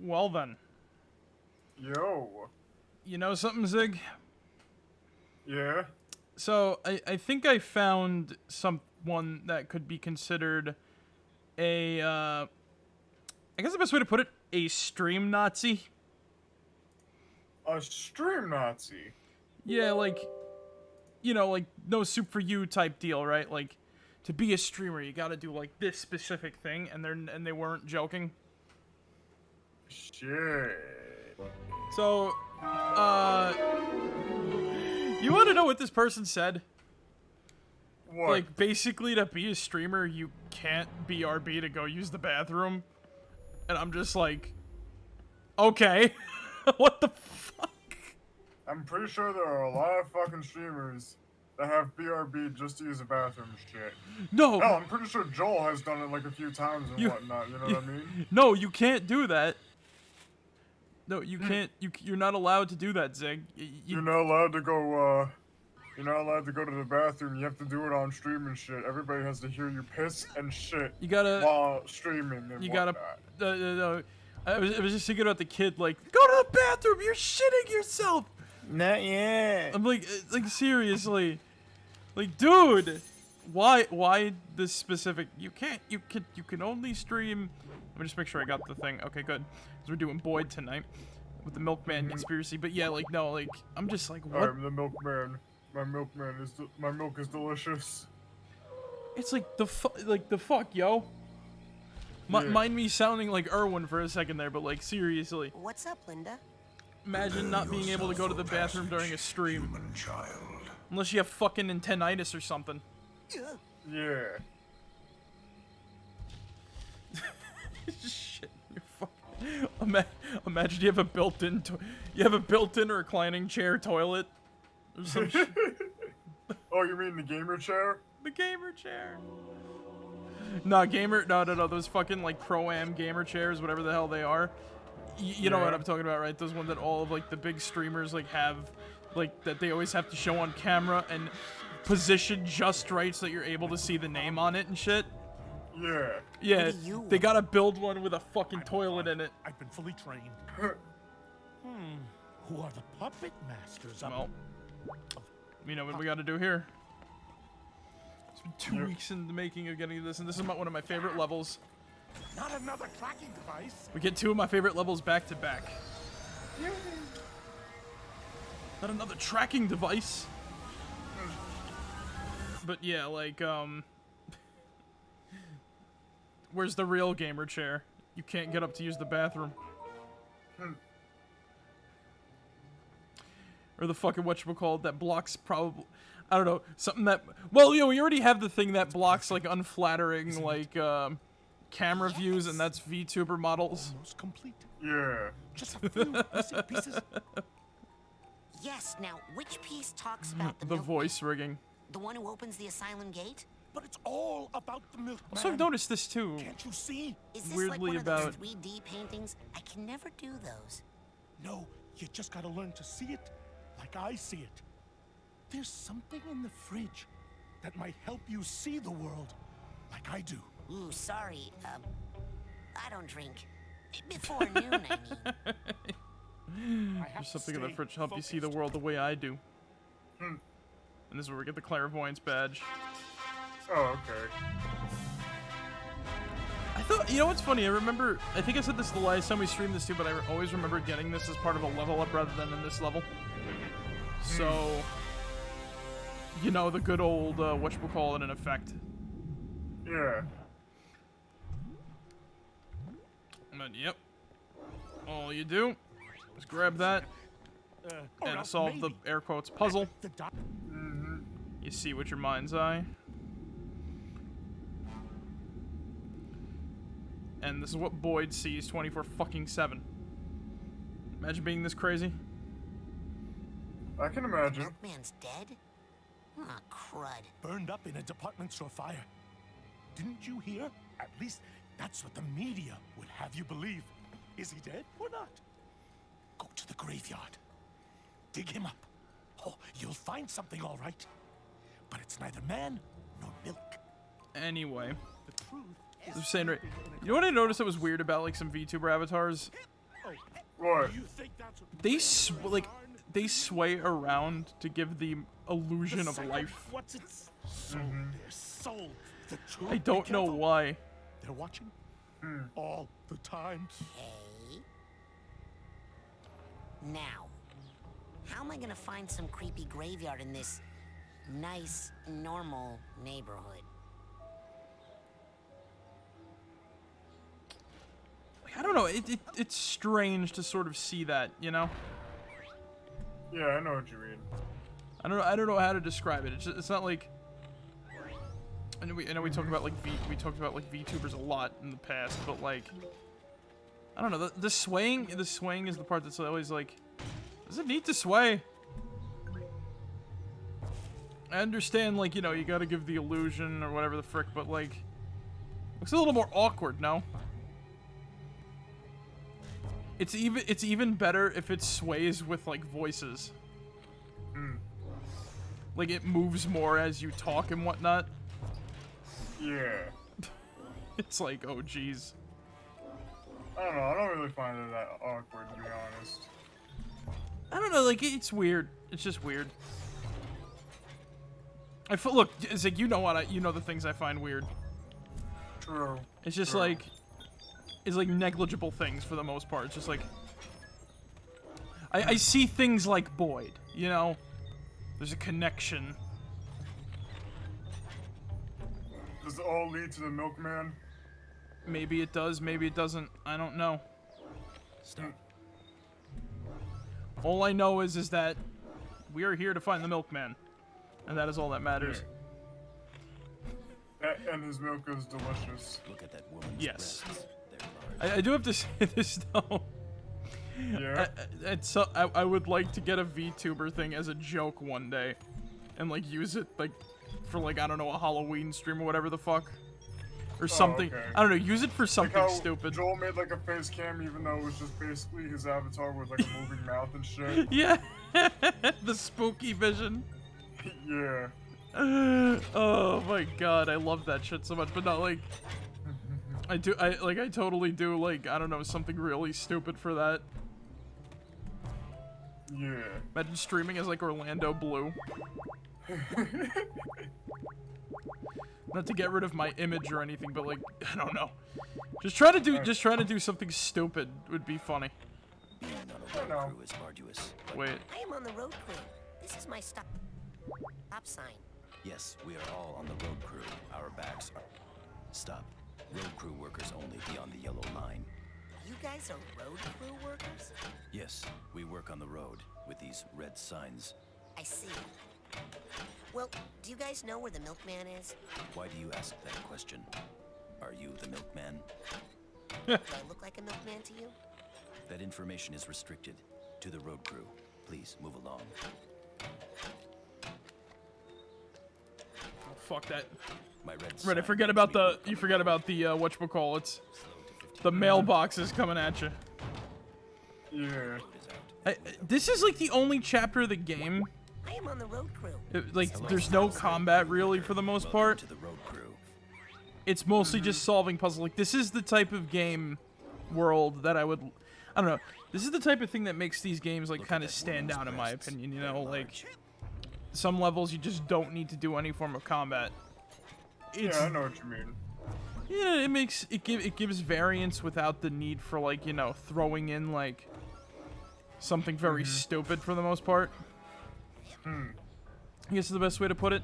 Well then. Yo. You know something, Zig? Yeah? So, I think I found someone that could be considered a, I guess the best way to put it, a stream Nazi. A stream Nazi? Yeah, like, you know, like, no soup for you type deal, right? Like, to be a streamer, you gotta do, like, this specific thing, and they weren't joking. Shit. So, you wanna know what this person said? What? Like, basically, to be a streamer, you can't BRB to go use the bathroom. And I'm just like, okay. What the fuck? I'm pretty sure there are a lot of fucking streamers that have BRB just to use the bathroom and shit. No! Hell, I'm pretty sure Joel has done it like a few times and You- whatnot, you know what I mean? No, you can't do that. No, you can't. You're not allowed to do that, Zig. You're not allowed to go, you're not allowed to go to the bathroom. You have to do it on stream and shit. Everybody has to hear you piss and shit You gotta. while streaming and You whatnot. gotta. I was just thinking about the kid. Like, go to the bathroom. You're shitting yourself. Not yet. I'm like seriously, like, dude. Why this specific? You can't. You can only stream. Let me just make sure I got the thing. Okay, good. Because we're doing Boyd tonight with the Milkman conspiracy. But yeah, like, no, like, I'm just like, what? I'm the milkman. My milk is delicious. It's like the fuck, yo. Yeah. Mind me sounding like Erwin for a second there, but like seriously, What's up, Linda? imagine not being able to go to the bathroom during a stream, Human child. unless you have fucking Nintendinitis or something. Yeah. Shit, you're fucking. Imagine you have a built-in, reclining chair toilet, or some shit. Oh, you mean the gamer chair? The gamer chair. No, those fucking, like, Pro-Am gamer chairs, whatever the hell they are. You know what I'm talking about, right? Those ones that all of, like, the big streamers, like, have, like, that they always have to show on camera and position just right so that you're able to see the name on it and shit. Yeah. Yeah, What do you they gotta build one with a fucking toilet in it. I've been fully trained. Who are the puppet masters of Well, you know what we gotta do here. It's been 2 weeks in the making of getting this, and this is one of my favorite levels. Not another tracking device. We get two of my favorite levels back to back. Not another tracking device. But yeah, like, where's the real gamer chair? You can't get up to use the bathroom. Or the fucking whatchamacallit that blocks probably, I don't know, something that, well, you know, we already have the thing that blocks, like, unflattering, like, camera views, and that's VTuber models. Almost complete. Yeah. Just a few missing pieces. Yes, now, which piece talks about the The milk- voice rigging. The one who opens the asylum gate? But it's all about the Milkman. So I've noticed this too. Can't you see? Is this Weirdly like one about- of those 3D paintings? I can never do those. No, you just gotta learn to see it like I see it. There's something in the fridge that might help you see the world like I do. Ooh, sorry, I don't drink. Before noon, I mean. There's something in the fridge to help you see the world the way I do. And this is where we get the clairvoyance badge. Oh, okay. I thought, you know what's funny? I think I said this the last time we streamed this too, but I always remember getting this as part of a level up rather than in this level. So, you know, the good old, whatchamacallit in effect. Yeah. And then, yep. All you do is grab that and solve the, air quotes, puzzle. The doc- You see with your mind's eye. And this is what Boyd sees 24/7. Imagine being this crazy. I can imagine. Milkman's dead? Aw, crud. burned up in a department store fire. Didn't you hear? At least that's what the media would have you believe. Is he dead or not? Go to the graveyard. Dig him up. Oh, you'll find something all right. But it's neither man nor milk. Anyway, The truth is I'm saying right. You know what I noticed that was weird about like some VTuber avatars? What? You think that's they sway around to give the illusion the of second- life. What's its soul? Their soul. The truth. I don't know why. They're watching all the time. Okay. Now, how am I gonna find some creepy graveyard in this nice, normal neighborhood? Like, I don't know. It's strange to sort of see that, you know. Yeah, I know what you mean. I don't know how to describe it. It's not like. I know we talked about like VTubers a lot in the past, but like, I don't know. The swaying is the part that's always like, does it need to sway? I understand, like, you know, you gotta give the illusion or whatever the frick, but like, looks a little more awkward, no? It's even better if it sways with like voices. Like it moves more as you talk and whatnot. Yeah. It's like, oh geez. I don't know. I don't really find it that awkward, to be honest. I don't know, like, it's weird. It's just weird. Look, it's like, you know the things I find weird. True. It's just True. like, it's like negligible things for the most part. It's just like, I see things like Boyd, you know? There's a connection. Does it all lead to the Milkman? Maybe it does, maybe it doesn't. I don't know. Stop. All I know is that we are here to find the Milkman. And that is all that matters. And his milk is delicious. Look at that woman's Yes. breasts. They're large. I do have to say this, though. Yeah. I would like to get a VTuber thing as a joke one day. And, like, use it, like, for, like, I don't know, a Halloween stream or whatever the fuck. Or something. okay. I don't know, use it for Like something how stupid. Joel made like a face cam even though it was just basically his avatar with like a moving mouth and shit. Yeah. The spooky vision. Yeah. Oh my god, I love that shit so much. But no, like, I totally do, like, I don't know, something really stupid for that. Yeah. Imagine streaming as, like, Orlando Blue. Not to get rid of my image or anything, but, like, I don't know. Just trying to do something stupid would be funny. Being on a road crew is arduous. But Wait. I am on the road crew. This is my stop sign. yes, we are all on the road crew. Our backs are... Stop. Road crew workers only beyond the yellow line. You guys are road crew workers? Yes, we work on the road with these red signs. I see. Well, do you guys know where the Milkman is? Why do you ask that question? Are you the Milkman? Do I look like a milkman to you? That information is restricted to the road crew. Please move along. Oh, fuck that. My red Right, sign you forget means about we the work on whatchamacallits. The mailbox is coming at you. Yeah. road is out. This is like the only chapter of the game. I am on the road crew. Like, there's no combat really for the most Welcome part. to the road crew. It's mostly just solving puzzles. Like, this is the type of game world that I don't know. This is the type of thing that makes these games, like, Look at kind of that stand woman's out, in my breasts. opinion, you They're know? Like, large. some levels you just don't need to do any form of combat. It's, Yeah, I know what you mean. yeah, it gives variance without the need for, like, you know, throwing in, like, something very stupid for the most part. I guess is the best way to put it.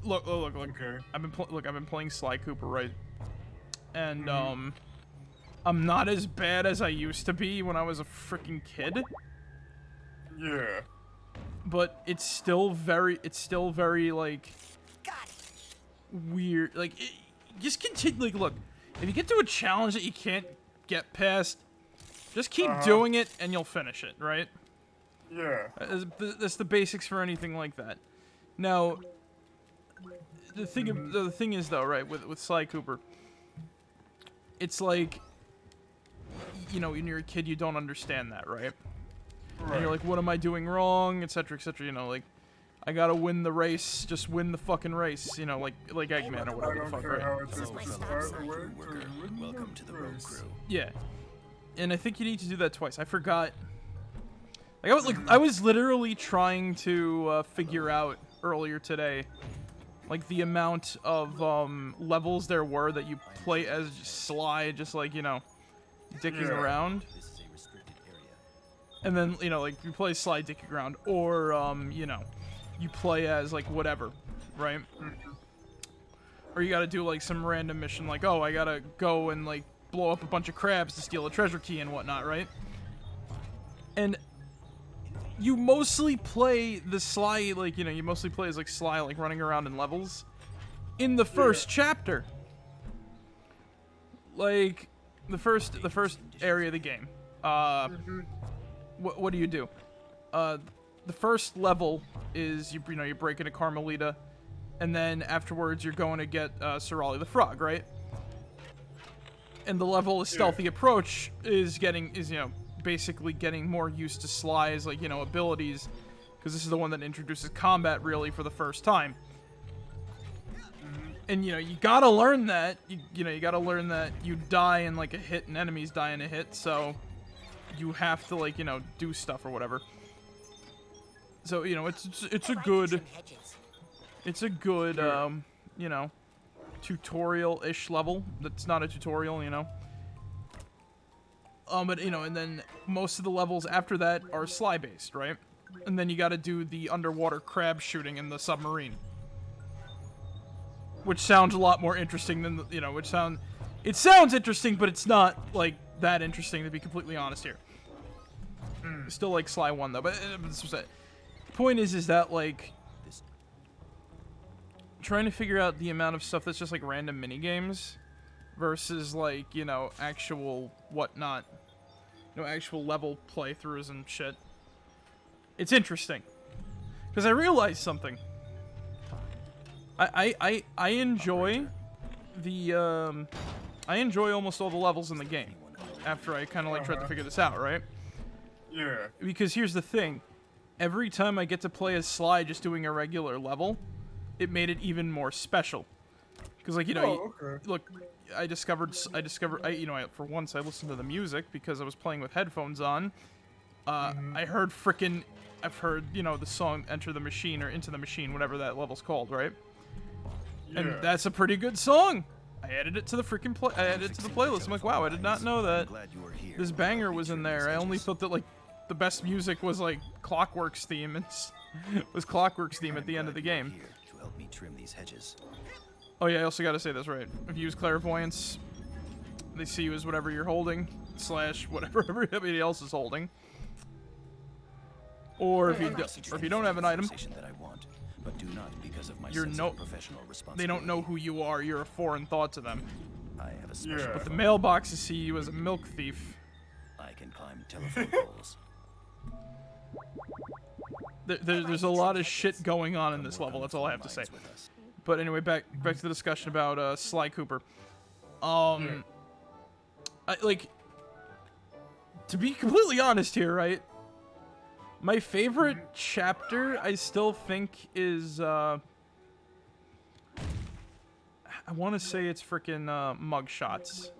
Look. Okay. I've been playing Sly Cooper, right? And I'm not as bad as I used to be when I was a freaking kid, Yeah. but it's still very like Got it. weird. Like, just continue. Like, look, if you get to a challenge that you can't get past, just keep doing it and you'll finish it, right? Yeah. That's the basics for anything like that. Now, the thing is though, right, with Sly Cooper, it's like, you know, when you're a kid, you don't understand that, right? And Right. you're like, what am I doing wrong, etc., etc. You know, like, I gotta win the race. Just win the fucking race. You know, like Eggman or I whatever the don't fuck, care right? how it This is takes my to stop find sign. a way Worker, to win welcome the to the road race. crew. Yeah, and I think you need to do that twice. I forgot. I was literally trying to figure out earlier today, like the amount of levels there were that you play as Sly, just like, you know, dicking Yeah. around, This is a restricted area. and then, you know, like you play Sly dicking around, or you know, you play as like whatever, right? Or you gotta do like some random mission, like, oh, I gotta go and like blow up a bunch of crabs to steal a treasure key and whatnot, right? And you mostly play the Sly, like, you know, you mostly play as like Sly, like running around in levels in the first chapter, like the first area of the game. What do you do? The first level is you know, you break into Carmelita, and then afterwards you're going to get Sir Ollie the Frog, right? And the level of stealthy approach is you know, basically getting more used to Sly's, like, you know, abilities, because this is the one that introduces combat really for the first time. And you know, you gotta learn that. You know, you gotta learn that you die in like a hit and enemies die in a hit, so you have to, like, you know, do stuff or whatever. So, you know, it's a good you know, tutorial-ish level. That's not a tutorial, you know. But, you know, and then most of the levels after that are Sly-based, right? And then you gotta do the underwater crab shooting in the submarine. Which sounds a lot more interesting than, you know, it sounds interesting, but it's not, like, that interesting, to be completely honest here. Still like Sly 1, though, but the point is that, like, trying to figure out the amount of stuff that's just, like, random mini-games versus, like, you know, actual whatnot, you know, actual level playthroughs and shit. It's interesting. Because I realized something. I enjoy the, I enjoy almost all the levels in the game after I kind of, like, tried to figure this out, right? Yeah. Because here's the thing. Every time I get to play as Sly just doing a regular level, it made it even more special. Because, like, you know, look, I discovered, you know, for once I listened to the music because I was playing with headphones on. I've heard, you know, the song Enter the Machine or Into the Machine, whatever that level's called, right? Yeah. And that's a pretty good song. I added it to the I added it to the playlist. I'm like, wow, I did not know that Glad you were here. this banger was in there. I only thought that, like, the best music was, like, Clockwork's theme. Was Clockwork's theme at the end of the game. Here to help me trim these hedges. Oh yeah, I also gotta say this right. If you use clairvoyance, they see you as whatever you're holding, / whatever everybody else is holding. Or if you don't have an item, That I want, but do not because of my you're sense of professional they don't know who you are. You're a foreign thought to them. I have a special Yeah. But the mailboxes see you as a milk thief. I can climb telephone poles. There's a lot of shit going on in this level. That's all I have to say. But anyway, back to the discussion about Sly Cooper. I, like, to be completely honest here, right? My favorite chapter, I still think, is I want to say it's freaking Mugshots,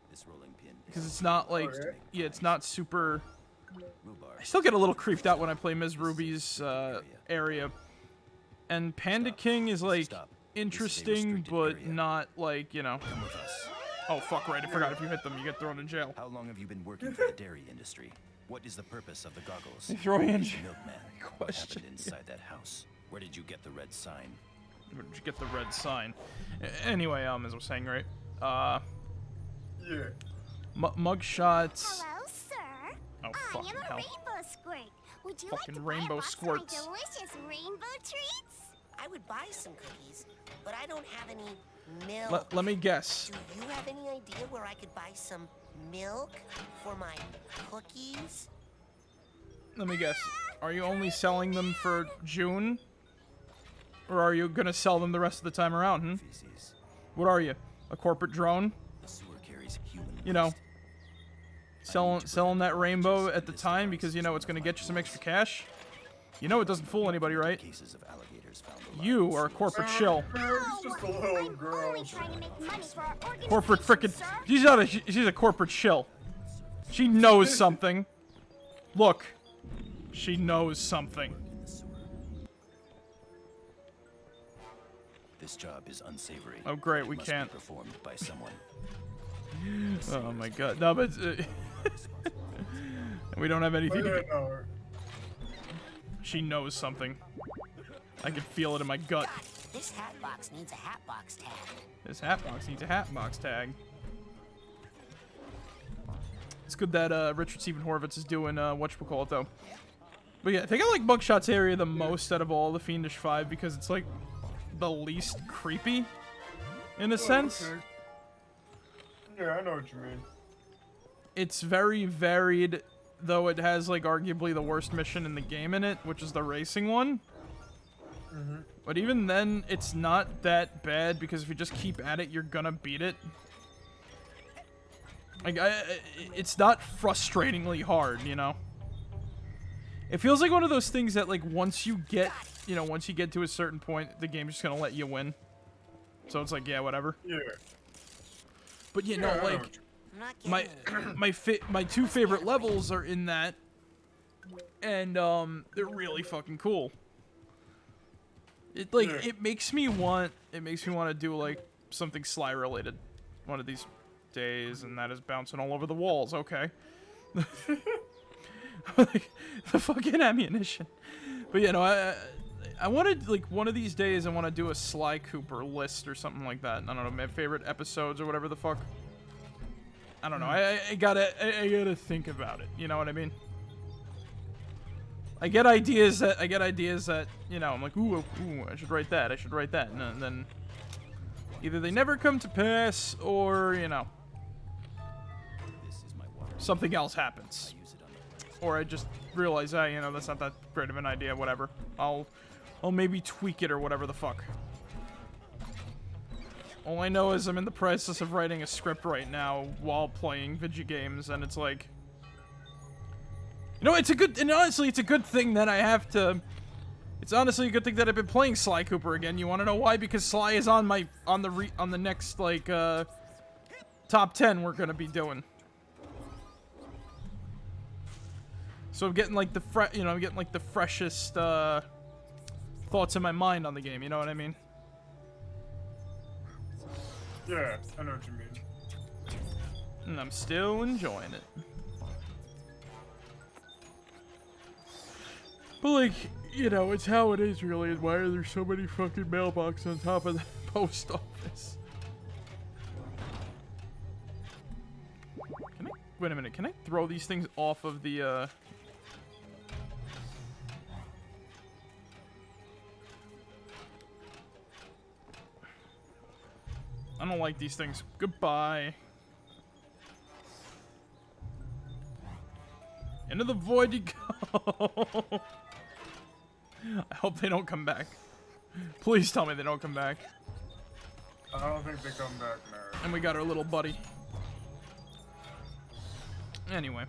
This rolling pin because it's not like, yeah, it's not super. rhubarb. I still get a little creeped out when I play Ms. Ruby's area. And Panda King is, like, interesting, but not, like, you know. Come with us. Oh, fuck, right. I forgot if you hit them, you get thrown in jail. How long have you been working for the dairy industry? What is the purpose of the goggles? They throw you in Who's jail. Milkman? What Question. happened inside that house? Where did you get the red sign? Where did you get the red sign? Anyway, as I was saying, right? Yeah. Mugshots. Hello, sir. Oh, I fucking am a hell. rainbow squirt. Would you Fucking like to buy rainbow a box squirts. of my delicious rainbow treats? I would buy some cookies, but I don't have any milk. Let me guess. Do you have any idea where I could buy some milk for my cookies? Let me guess. Are you only selling them for June? Or are you gonna sell them the rest of the time around, hmm? Feces. What are you? A corporate drone? The sewer carries human You know, waste. selling that rainbow at the time because, you know, it's gonna get you some extra cash? You know it doesn't fool anybody, right? Cases of alligators found alive You in are a sewers. corporate shill. It's just a little I'm girl. only trying to make money for our organization, Corporate frickin'. sir. She's not a. She's a corporate shill. She knows something. Look. She knows something. In the sewer. This job is unsavory. Oh, great, It we must be can't. performed by someone. Oh my god. No, but we don't have anything to Yeah, do. no. She knows something. I can feel it in my gut. God, this hat box needs a hat box tag. This hat box needs a hat box tag. It's good that Richard Stephen Horvitz is doing whatchamacallit though. But yeah, I think I like Buckshot's area the most out of all the Fiendish 5 because it's like the least creepy in a sense. Okay. Yeah, I know what you mean. It's very varied, though it has like arguably the worst mission in the game in it, which is the racing one. But even then, it's not that bad because if you just keep at it, you're gonna beat it. Like, it's not frustratingly hard, you know? It feels like one of those things that, like, once you get, you know, once you get to a certain point, the game's just gonna let you win. So it's like, yeah, whatever. Yeah. But, you Yeah, know, I know like, what I'm not getting my two favorite levels are in that, and, they're really fucking cool. It, like, Yeah. it makes me want to do, like, something Sly related one of these days, and that is bouncing all over the walls, okay. Like, the fucking ammunition. But, you know, I wanted, like, one of these days I want to do a Sly Cooper list or something like that. I don't know, my favorite episodes or whatever the fuck. I don't know, I gotta think about it, you know what I mean? I get ideas that, you know, I'm like, ooh, I should write that, and then either they never come to pass, or, you know, This is my water. something else happens. Use it on the Or I just realize, you know, that's not that great of an idea, whatever. I'll maybe tweak it or whatever the fuck. All I know is I'm in the process of writing a script right now while playing video games, and it's like... You know, honestly, it's a good thing that I have to... It's honestly a good thing that I've been playing Sly Cooper again. You want to know why? Because Sly is on the next, like, top 10 we're gonna be doing. So I'm getting like the freshest thoughts in my mind on the game. You know what I mean? Yeah, I know what you mean. And I'm still enjoying it. But like, you know, it's how it is really. And why are there so many fucking mailboxes on top of the post office? Wait a minute. Can I throw these things off of the? I don't like these things. Goodbye. Into the void you go. I hope they don't come back. Please tell me they don't come back. I don't think they come back, Marek. And we got our little buddy. Anyway.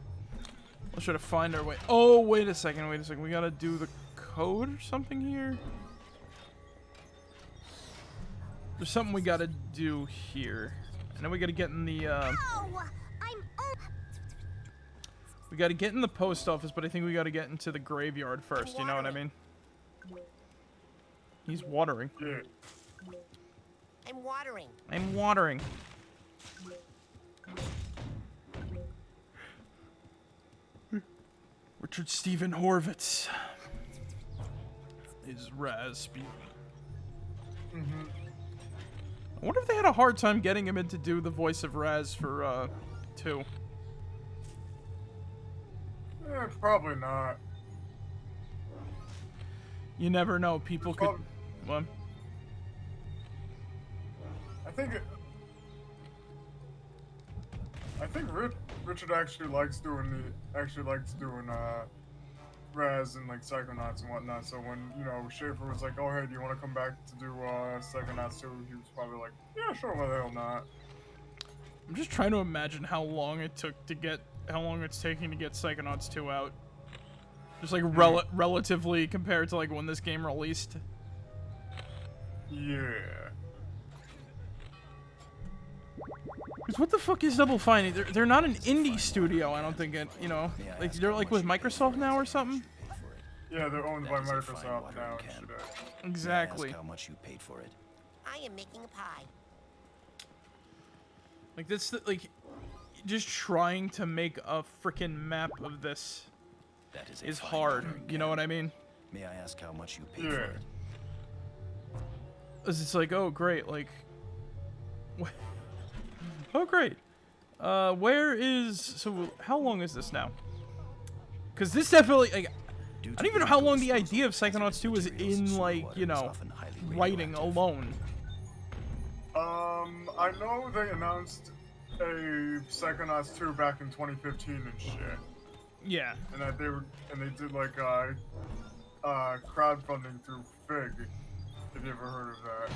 We'll try to find our way. Oh, wait a second. We gotta do the code or something here? There's something we gotta do here. And then we gotta get in the, Oh, we gotta get in the post office, but I think we gotta get into the graveyard first, you know what I mean? He's watering. Yeah. I'm watering. I'm watering. Richard Stephen Horvitz is Rasputin. I wonder if they had a hard time getting him in to do the voice of Raz for 2. Probably not. You never know. People could. Prob- Well, I think Richard actually likes doing Raz and like Psychonauts and whatnot. So when Schaefer was like, "Oh hey, do you want to come back to do Psychonauts 2?" He was probably like, "Yeah, sure, why the hell not?" I'm just trying to imagine how long it's taking to get Psychonauts 2 out. Just like relatively compared to like when this game released. Yeah. Cause what the fuck is Double Fine? They're not an indie studio. I don't think it. You know, like they're like with Microsoft now or something. Yeah, they're owned by That is a fine Microsoft watering now and can. shit. May I Exactly. ask how much you paid for it? I am making a pie. Like that's like just trying to make a freaking map of this That is a is fine hard. watering You know can. what I mean? May I ask how much you paid Yeah. for it? 'Cause it's like, oh great, like, oh great. Where is so? How long is this now? Because this definitely, like, Due I to don't even know how illegal long the disposal idea of hazardous Psychonauts 2 was materials, in, sewer like, water you is know, often highly writing radioactive. alone. I know they announced a Psychonauts 2 back in 2015 and shit, Yeah. and that they did like crowdfunding through Fig. If you ever heard of that.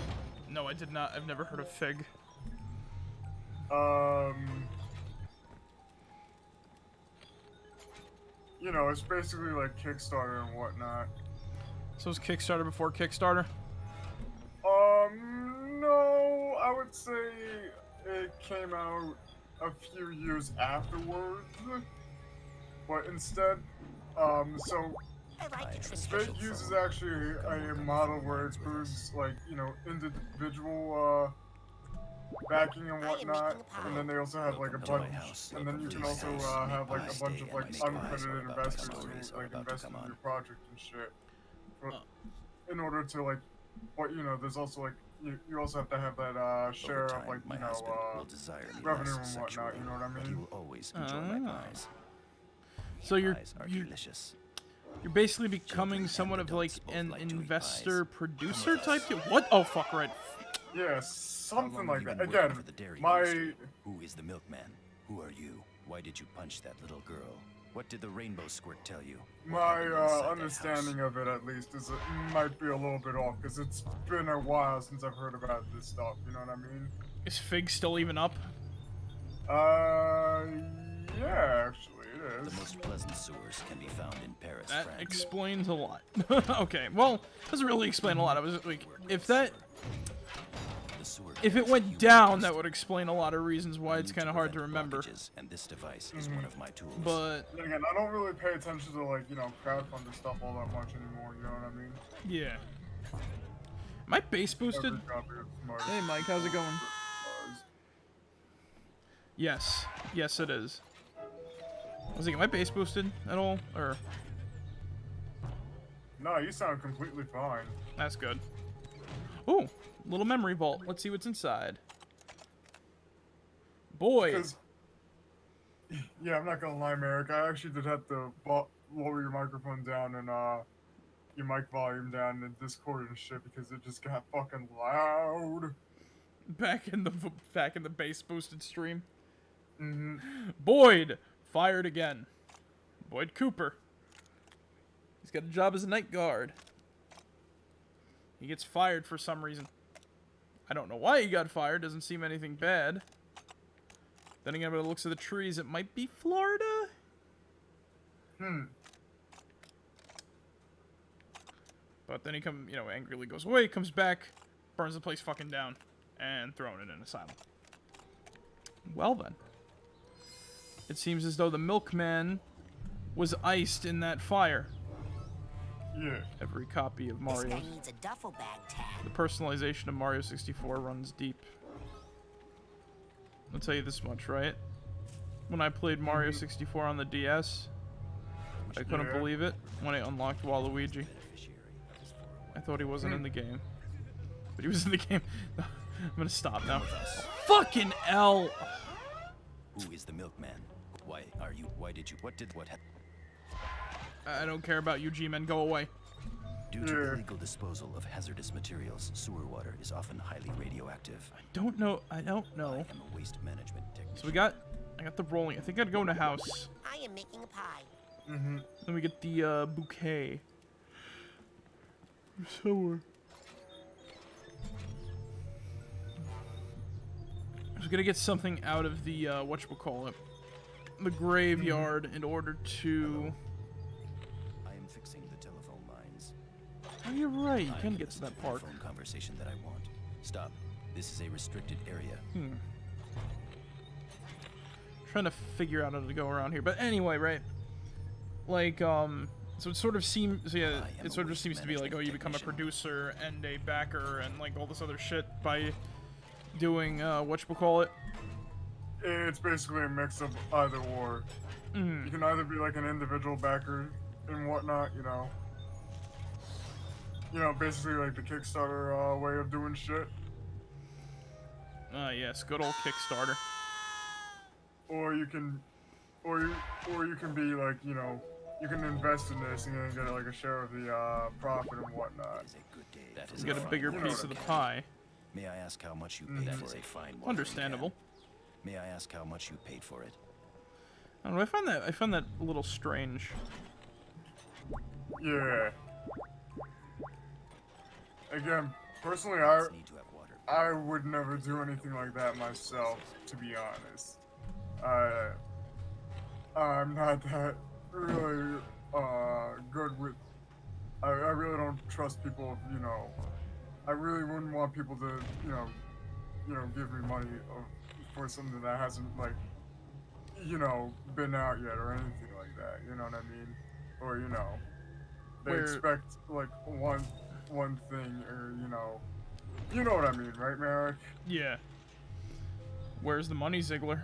No, I did not. I've never heard of Fig. You know, it's basically like Kickstarter and whatnot. So was Kickstarter before Kickstarter? No, I would say it came out a few years afterwards. But instead, so I like to twist Fig uses actually a model where it includes, like, you know, individual, backing and whatnot, and then they also have like a bunch, and then you can also have like a bunch of like uncredited investors who like invest in your project and shit. But in order to like, but you know, there's also like you also have to have that share of like, you know, revenue and whatnot. You know what I mean? You will always enjoy my pies. So you're Pies are you're, delicious. you're basically becoming somewhat of like an investor producer type thing. What? Oh fuck! Right. Yeah, How something long like have that. you been working Again, for the dairy my industry? Who is the milkman? Who are you? Why did you punch that little girl? What did the rainbow squirt tell you? What my happened inside that understanding house? of it at least is it might be a little bit off because it's been a while since I've heard about this stuff. You know what I mean? Is Fig still even up? Yeah, actually it The is. most pleasant sewers can be found in Paris, That France. explains a lot. Okay, well, doesn't really explain a lot. I was like, if The sewer it covers went human down, waste. that would explain a lot of reasons why I it's need kind of hard to prevent remember. blockages, and this device is one of my tools. But Then again, I don't really pay attention to like, you know, crowdfunder stuff all that much anymore. You know what I mean? yeah, my base boosted. Every copy of Smart Hey, Mike, how's it going? Buzz. Yes, yes, it is. I was thinking, am I base boosted at all, or No, you sound completely fine. that's good. Ooh, little memory vault. Let's see what's inside. Boy, Because, yeah, I'm not gonna lie, Merrick. I actually did have to lower your microphone down and your mic volume down in Discord and shit because it just got fucking loud. back in the base boosted stream. Mm-hmm. Boyd fired again. Boyd Cooper. He's got a job as a night guard. He gets fired for some reason. I don't know why he got fired. Doesn't seem anything bad. Then again, by the looks of the trees, it might be Florida. But then he angrily goes away, comes back, burns the place fucking down, and thrown it in an asylum. Well then. It seems as though the Milkman was iced in that fire. Yeah. Every copy of This Mario. guy needs a duffel bag tag. The personalization of Mario 64 runs deep. I'll tell you this much, right? When I played Mario 64 on the DS, I couldn't Yeah. believe it when I unlocked Waluigi. I thought he wasn't in the game. But he was in the game. I'm gonna stop now. Fucking L! Who is the milkman? Why are you? Why did you? What happened? I don't care about you, G-Men. Go away. Due to Yeah. illegal disposal of hazardous materials, sewer water is often highly radioactive. I don't know. I am a waste management technician. So I got the rolling. I think I'd go in a house. I am making a pie. Then we get the bouquet. Somewhere. I was gonna get something out of the whatchamacallit, the graveyard in order to Oh, you're right. You I can get to listen that the park. phone conversation that I want. Stop. This is a restricted area. Trying to figure out how to go around here. But anyway, right? Like, so it sort of seems, yeah, it sort of just seems to be like, oh, you become a producer and a backer and like all this other shit by doing, whatchamacallit. It's basically a mix of either or. You can either be like an individual backer and whatnot, you know. Basically like the Kickstarter way of doing shit. Yes, good old Kickstarter. Or you can, or you can be like, you can invest in this and then get like a share of the profit and whatnot. It is a good day. That is Get a fine bigger morning. piece of the pie. May I ask how much you paid for it? That is a fine morning. Understandable. May I ask how much you paid for it? I don't know, I find that a little strange. Yeah. Again, personally, Need to have water. I would never do anything like that myself, to be honest. I'm not that really good with. I really don't trust people. I really wouldn't want people to give me money for something that hasn't like been out yet or anything like that. You know what I mean? Or they expect like one thing, or you know what I mean, right, Marek? Yeah. Where's the money, Ziggler?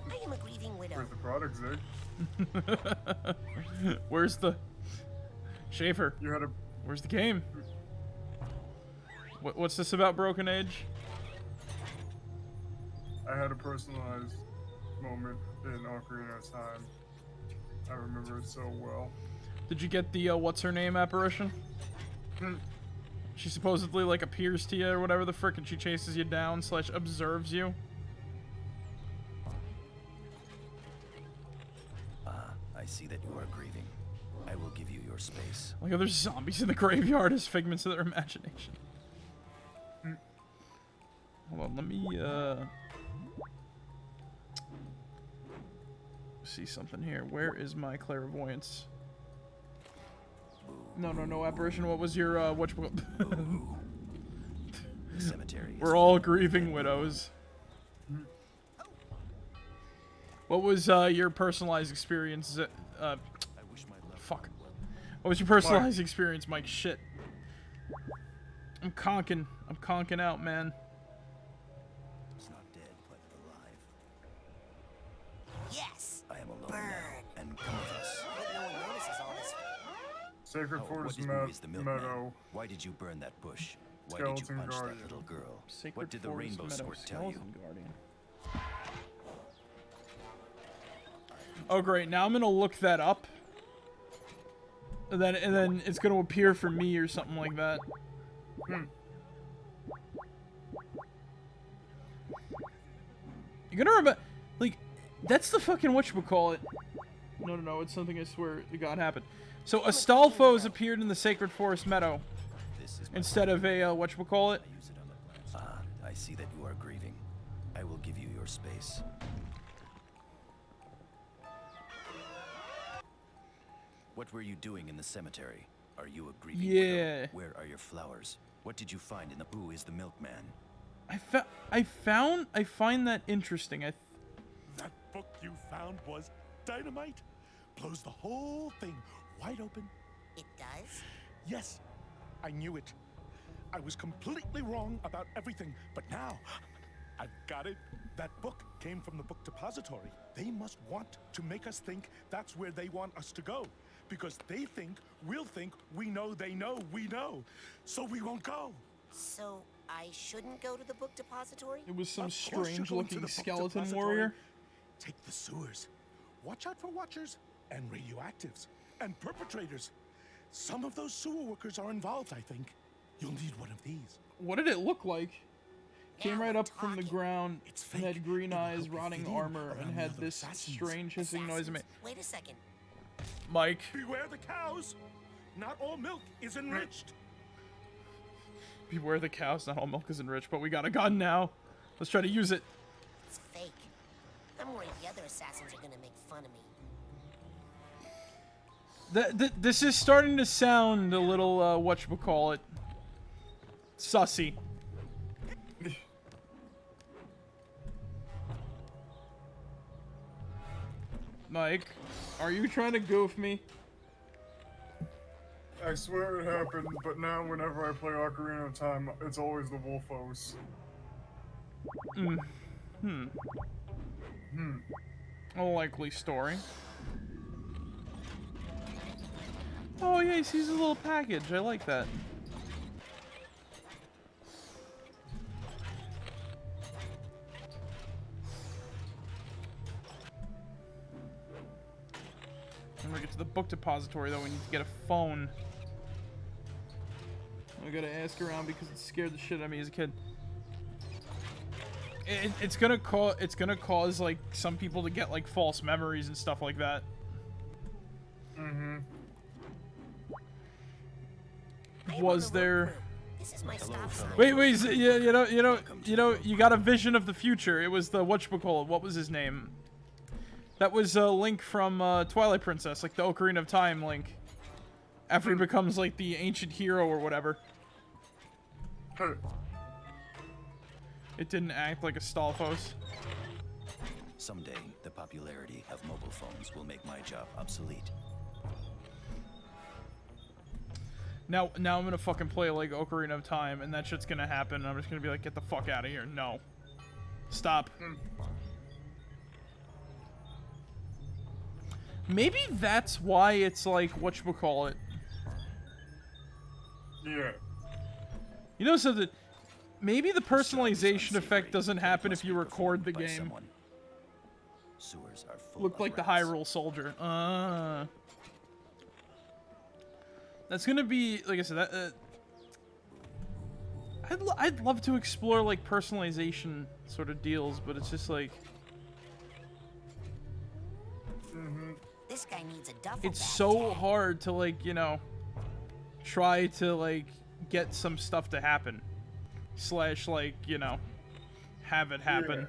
I am a grieving widow. Where's the product, Zig? Where's the... Schaefer, You had a where's the game? What's this about Broken Age? I had a personalized moment in Ocarina of Time. I remember it so well. Did you get the, what's-her-name apparition? She supposedly, like, appears to you or whatever the frick, and she chases you down / observes you. I see that you are grieving. I will give you your space. Like, there's zombies in the graveyard as figments of their imagination. Hold on, let me, see something here. Where is my clairvoyance? No, apparition. What was your, The cemetery. We're all grieving widows. What was, your personalized experience, I wish my love fuck. What was your personalized experience, Mike? Shit. I'm conking out, man. was not dead, but alive. Yes. I am alone Burn. now, and come with us. Hope no one notices all this. Sacred Oh, Forest who is the Milkman? Meadow. Why did you burn that bush? Why did you Skeleton punch Guardian. that little girl? Sacred What did the Forest rainbow Meadow squirt tell you? Skeleton Guardian. Oh great, now I'm gonna look that up. And then it's gonna appear for me or something like that. You're gonna remember, like, that's the fucking whatchamacallit. No, it's something I swear to God happened. So Astolfo's appeared in the Sacred Forest Meadow This is my instead of a whatchamacallit. I use it on the plans. I see that you are grieving. I will give you your space. What were you doing in the cemetery? Are you a grieving widow? Yeah. Where are your flowers? What did you find in the... Who is the milkman? I find that interesting. That book you found was dynamite. Blows the whole thing wide open. It does? Yes, I knew it. I was completely wrong about everything, but now I've got it. That book came from the book depository. They must want to make us think that's where they want us to go. Because they think we'll think we know they know we know. So we won't go. So I shouldn't go to the book depository? It was some Of course you're going to strange-looking the book skeleton depository. warrior. Take the sewers. Watch out for watchers and radioactives and perpetrators. Some of those sewer workers are involved, I think. You'll need one of these. What did it look like? Came Now right we're up from the talking. ground, It's and had fake. green It will eyes, help you rotting fit in armor, and around the had other this assassins. strange hissing noise. Assassins. Wait a second. Mike, Beware the cows. Not all milk is enriched. beware the cows. Not all milk is enriched, but we got a gun now. Let's try to use it. It's fake. I'm worried the other assassins are gonna make fun of me. This is starting to sound a little, whatchamacallit, sussy. Mike, are you trying to goof me? I swear it happened, but now whenever I play Ocarina of Time, it's always the Wolfos. A likely story. Oh yeah, he sees a little package. I like that. When we get to the book depository, though, we need to get a phone. I gotta ask around because it scared the shit out of me as a kid. It's gonna cause like some people to get like false memories and stuff like that. Was there? This is my stop sign. Wait, yeah, you got a vision of the future. It was the whatchamacallit. What was his name? That was Link from Twilight Princess, like the Ocarina of Time Link. After he becomes like the ancient hero or whatever. It didn't act like a Stalfos. Someday, the popularity of mobile phones will make my job obsolete. Now I'm gonna fucking play like Ocarina of Time, and that shit's gonna happen. And I'm just gonna be like, get the fuck out of here. No, stop. Maybe that's why it's like whatchamacallit. Yeah. You know something? Maybe the personalization effect doesn't happen if you record the game. Sewers are full Look of like the rats. Hyrule Soldier. That's gonna be, like I said, I'd love to explore like personalization sort of deals, but it's just like This guy needs a duffel it's bag. so hard to like, you know, try to like get some stuff to happen. Slash like, you know, have it happen.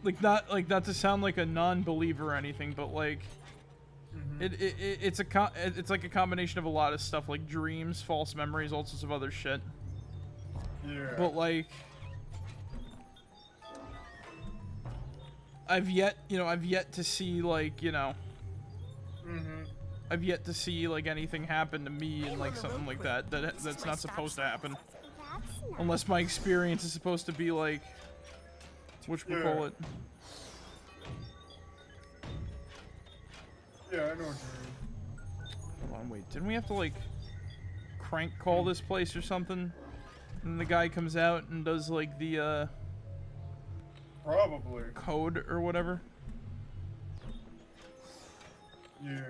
Yeah. Like not to sound like a non-believer or anything, but like it's like a combination of a lot of stuff, like dreams, false memories, all sorts of other shit. Yeah. But like I've yet to see like, you know, I've yet to see like anything happen to me and like something like that's not supposed to happen. That's nice. Unless my experience is supposed to be like whatchamacallit. Yeah, I know what you mean. Hold on, wait, didn't we have to like crank call this place or something? And the guy comes out and does like the Probably. code or whatever. Yeah.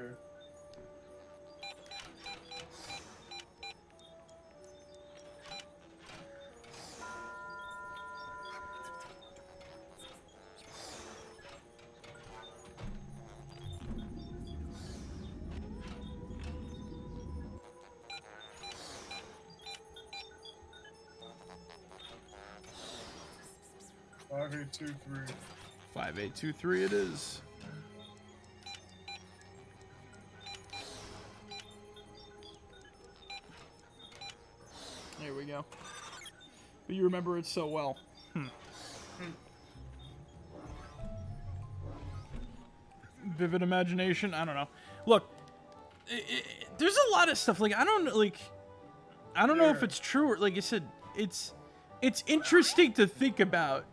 Five, 8, 2, 3. 5823 it is. There we go. But you remember it so well. Vivid imagination? I don't know. Look, there's a lot of stuff. Like, I don't know if it's true or, like I said, it's interesting to think about.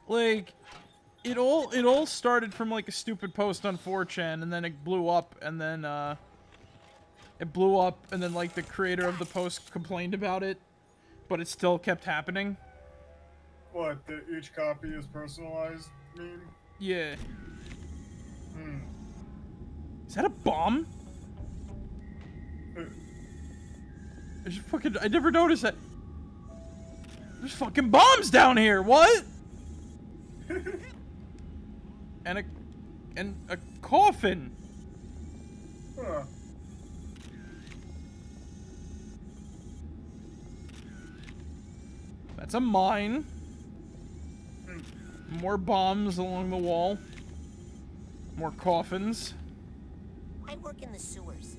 Like, it all started from like a stupid post on 4chan, and then it blew up, and then like the creator of the post complained about it, but it still kept happening. What, each copy is personalized meme? Yeah. Is that a bomb? I never noticed that. There's fucking bombs down here. What? and a coffin. Huh. That's a mine. More bombs along the wall. More coffins. I work in the sewers.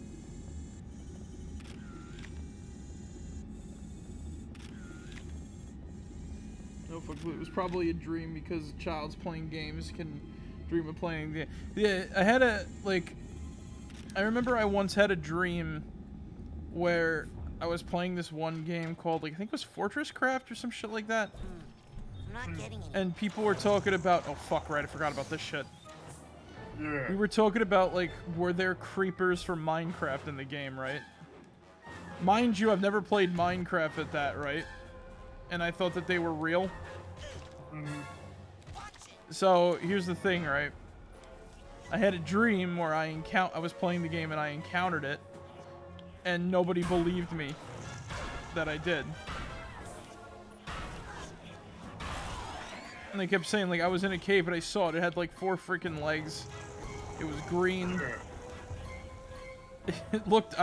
No, fuck, it was probably a dream because child's playing games can dream of playing the. Yeah, I had a like. I remember I once had a dream where I was playing this one game called, like, I think it was Fortress Craft or some shit like that. I'm not getting any. And people were talking about, oh fuck, right, I forgot about this shit. Yeah. We were talking about, like, were there creepers for Minecraft in the game, right? Mind you, I've never played Minecraft at that, right? And I thought that they were real. So, here's the thing, right? I had a dream where I was playing the game and I encountered it. And nobody believed me that I did. And they kept saying, like, I was in a cave and I saw it. It had, like, 4 freaking legs. It was green. It looked,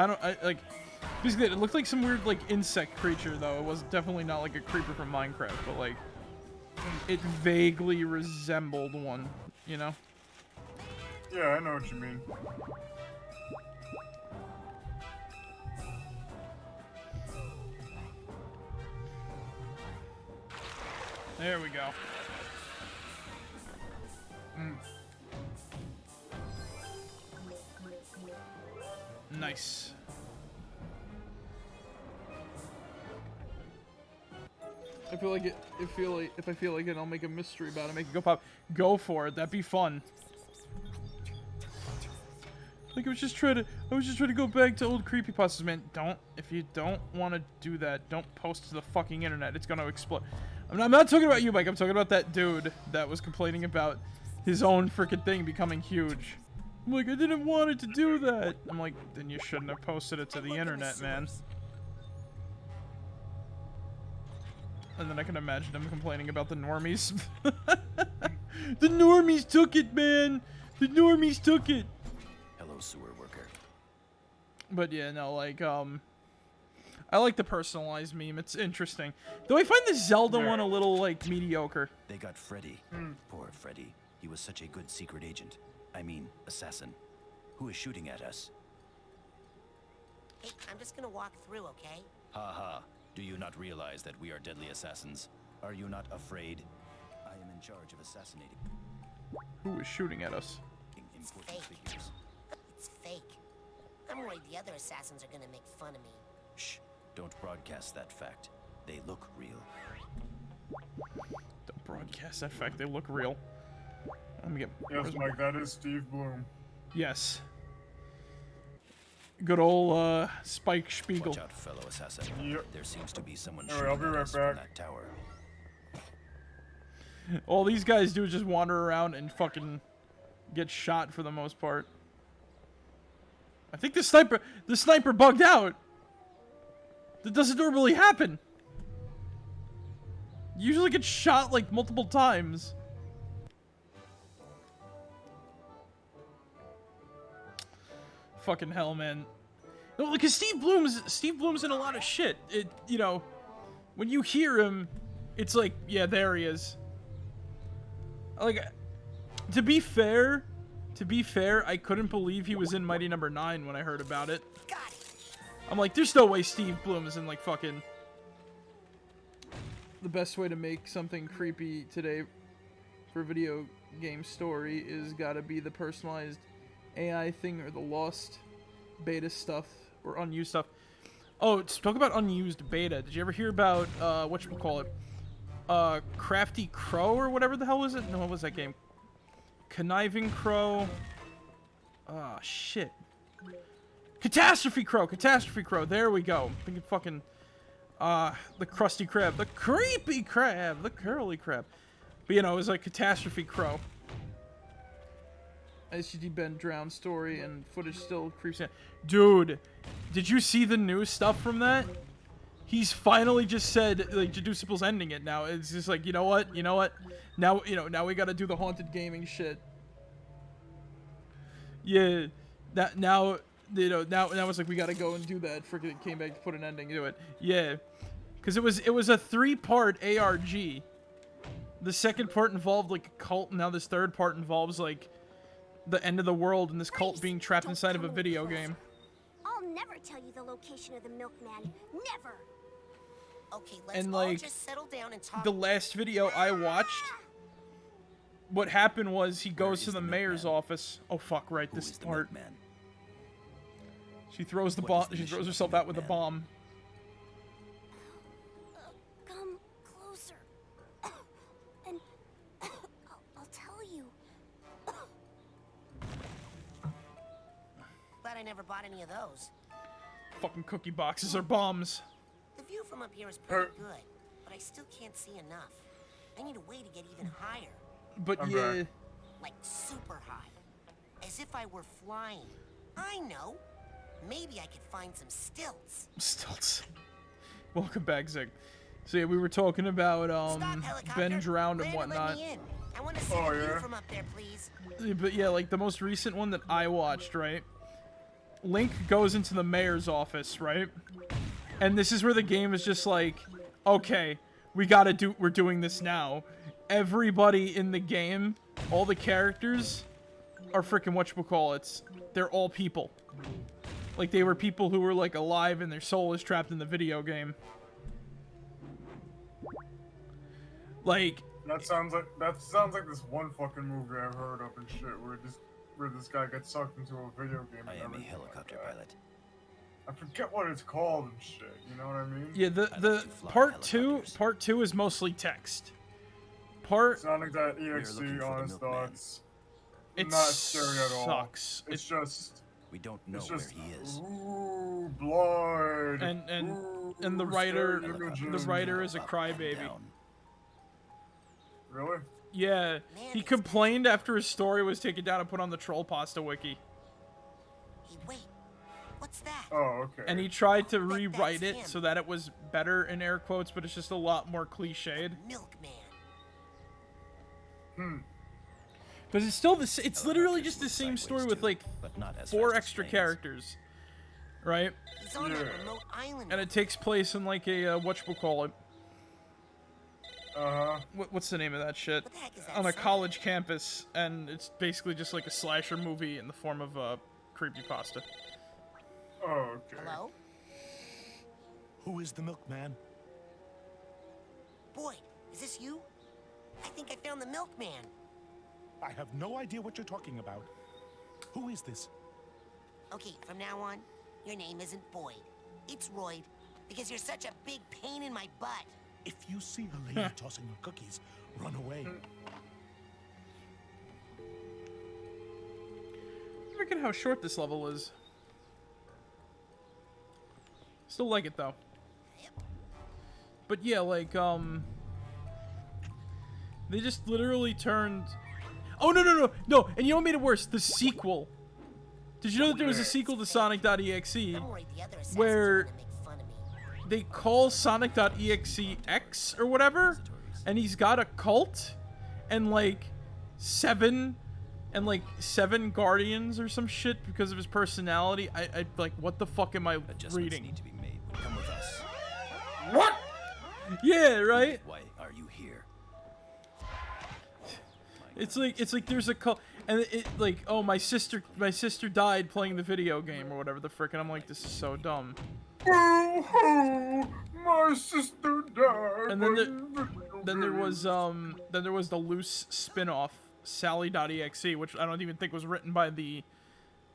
basically, it looked like some weird, like, insect creature, though. It was definitely not, like, a creeper from Minecraft, but, like, it vaguely resembled one, you know? Yeah, I know what you mean. There we go. Nice. I feel like if I feel like it, I'll make a mystery about it, make it go pop. Go for it. That'd be fun. Like I was just trying to go back to old creepypastas, man. If you don't want to do that, don't post to the fucking internet. It's gonna explode. I'm not talking about you, Mike. I'm talking about that dude that was complaining about his own freaking thing becoming huge. I'm like, I didn't want it to do that. I'm like, then you shouldn't have posted it to the internet, man. And then I can imagine him complaining about the normies. The normies took it, man. The normies took it. Hello, sewer worker. But yeah, no, like, I like the personalized meme. It's interesting. Though I find the Zelda one a little, like, mediocre. They got Freddy. Poor Freddy. He was such a good secret agent. I mean, assassin. Who is shooting at us? Hey, I'm just gonna walk through, okay? Ha ha. Do you not realize that we are deadly assassins? Are you not afraid? I am in charge of assassinating Who is shooting at us? important fake. figures. It's fake. I'm worried the other assassins are gonna make fun of me. Shh. Don't broadcast that fact. They look real. Don't broadcast that fact. They look real. Let me get. Yes, Mike, that is Steve Bloom. Yes. Good old Spike Spiegel. Watch out, fellow assassin. Yep. There seems to be someone Alright, I'll be shooting at right us from back. that tower. All these guys do is just wander around and fucking get shot for the most part. I think the sniper bugged out. That doesn't normally happen. You usually get shot like multiple times. Fucking hell, man. No, because Steve Bloom's in a lot of shit. You know, when you hear him, it's like, yeah, there he is. Like, to be fair, I couldn't believe he was in Mighty Number 9 when I heard about it. Got it. I'm like, there's no way Steve Bloom is in, like, fucking... The best way to make something creepy today for a video game story is gotta be the personalized AI thing or the lost beta stuff or unused stuff. Oh, talk about unused beta. Did you ever hear about, whatchamacallit? Crafty Crow or whatever the hell was it? No, what was that game? Conniving Crow. Ah, shit. Catastrophe Crow. There we go. I think it fucking... the Krusty Krab. The Creepy Crab. The Curly Crab. But, you know, it was like Catastrophe Crow. SGD Ben drowned story and footage still creeps in. Dude, did you see the new stuff from that? He's finally just said, like, Jadusiple's ending it now. It's just like, you know what? Now, now we gotta do the haunted gaming shit. Yeah, now it's like we gotta go and do that. Freaking came back to put an ending to it. Yeah, because it was a 3-part ARG. The second part involved like a cult, and now this third part involves like the end of the world and this cult Please, being trapped don't inside of a come video closer. game. I'll never tell you the location of the Milkman. Never. Okay, let's And, all like, just settle down and talk. The last video I watched, what happened was he goes is to the the mayor's Milkman? office. Oh fuck! Right, Who this is the part. Milkman? She throws the What bomb. is the She mission throws of the herself out with a Milkman? bomb. Come closer. And I'll tell you. Glad I never bought any of those. Fucking cookie boxes are bombs. The view from up here is pretty good, but I still can't see enough. I need a way to get even higher. But I'm yeah, back. Like super high. As if I were flying. I know. Maybe I could find some stilts. stilts. Welcome back, Zig. So yeah, we were talking about Stop, helicopter. Ben drowned and Land whatnot. Let me in. I want to see Oh, the view yeah? from up there, please. But yeah, like the most recent one that I watched, right? Link goes into the mayor's office, right? And this is where the game is just like, okay, we're doing this now. Everybody in the game, all the characters are freaking whatchamacallits. They're all people. Like they were people who were like alive and their soul is trapped in the video game. Like, That sounds like this one fucking movie I've heard of and shit where this guy gets sucked into a video game. I and am a everything helicopter like that. pilot. I forget what it's called and shit. You know what I mean? yeah, the like to fly part two is mostly text. Part Sonic.exe, looking for the honest Milkman. thoughts. it Not scary at all. sucks. It's just. We don't know It's where just. he is. Ooh, blood. And the Ooh, writer scary Helicopter images. is a Up and crybaby. down. Really? Yeah, he it's- complained after his story was taken down and put on the Troll Pasta wiki. Hey, wait. What's that? Oh, okay. And he tried to bet that's rewrite it him. so that it was better in air quotes, but it's just a lot more cliched. Milkman. Because it's still it's literally just the Helicopters same move story sideways with too, like but not as 4 fast as extra planes. characters, right? He's on that Yeah. remote island. And it takes place in like a whatchamacallit. What's the name of that shit? What the heck is that On a sound? college campus, and it's basically just like a slasher movie in the form of a creepypasta. Oh, okay. Hello? Who is the Milkman? Boy, is this you? I think I found the Milkman. I have no idea what you're talking about. Who is this? Okay, from now on, your name isn't Boyd. It's Royd, because you're such a big pain in my butt. If you see a lady tossing her cookies, run away. Look at how short this level is. Still like it though. But yeah, like they just literally turned. Oh no! And you know what made it worse? The sequel. Did you know that there was a sequel to Sonic.exe I'm worried the other assassins where are gonna make fun of me. they call Sonic.exe X or whatever, and he's got a cult, and like seven guardians or some shit because of his personality. I like, what the fuck am I Adjustments reading? need to be made. Come with us. What? Yeah, right. Why are you here? It's like there's a cult, and it like, oh, my sister died playing the video game or whatever the frick, and I'm like, this is so dumb. Boo-hoo! My sister died. And then there was the loose spin-off Sally.exe, which I don't even think was written by the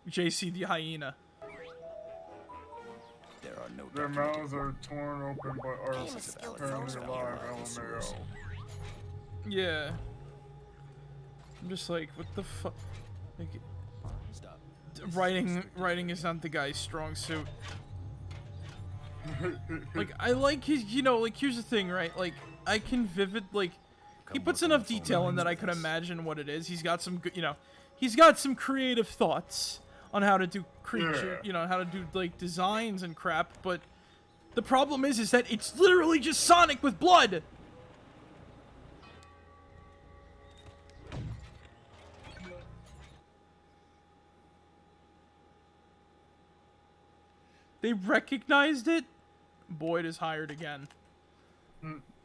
JC the Hyena. There are no Their documented mouths are torn open but are I'm a skilled apparently phone alive. scammer. LMAO. Yeah. I'm just like, what the fuck? Like, Stop. writing is not the guy's strong suit. Like, I like his, like, here's the thing, right? Like, I can he puts enough detail in that I could imagine what it is. He's got some good, he's got some creative thoughts on how to do creature, how to do, like, designs and crap, but the problem is that it's literally just Sonic with blood! They recognized it? Boyd is hired again.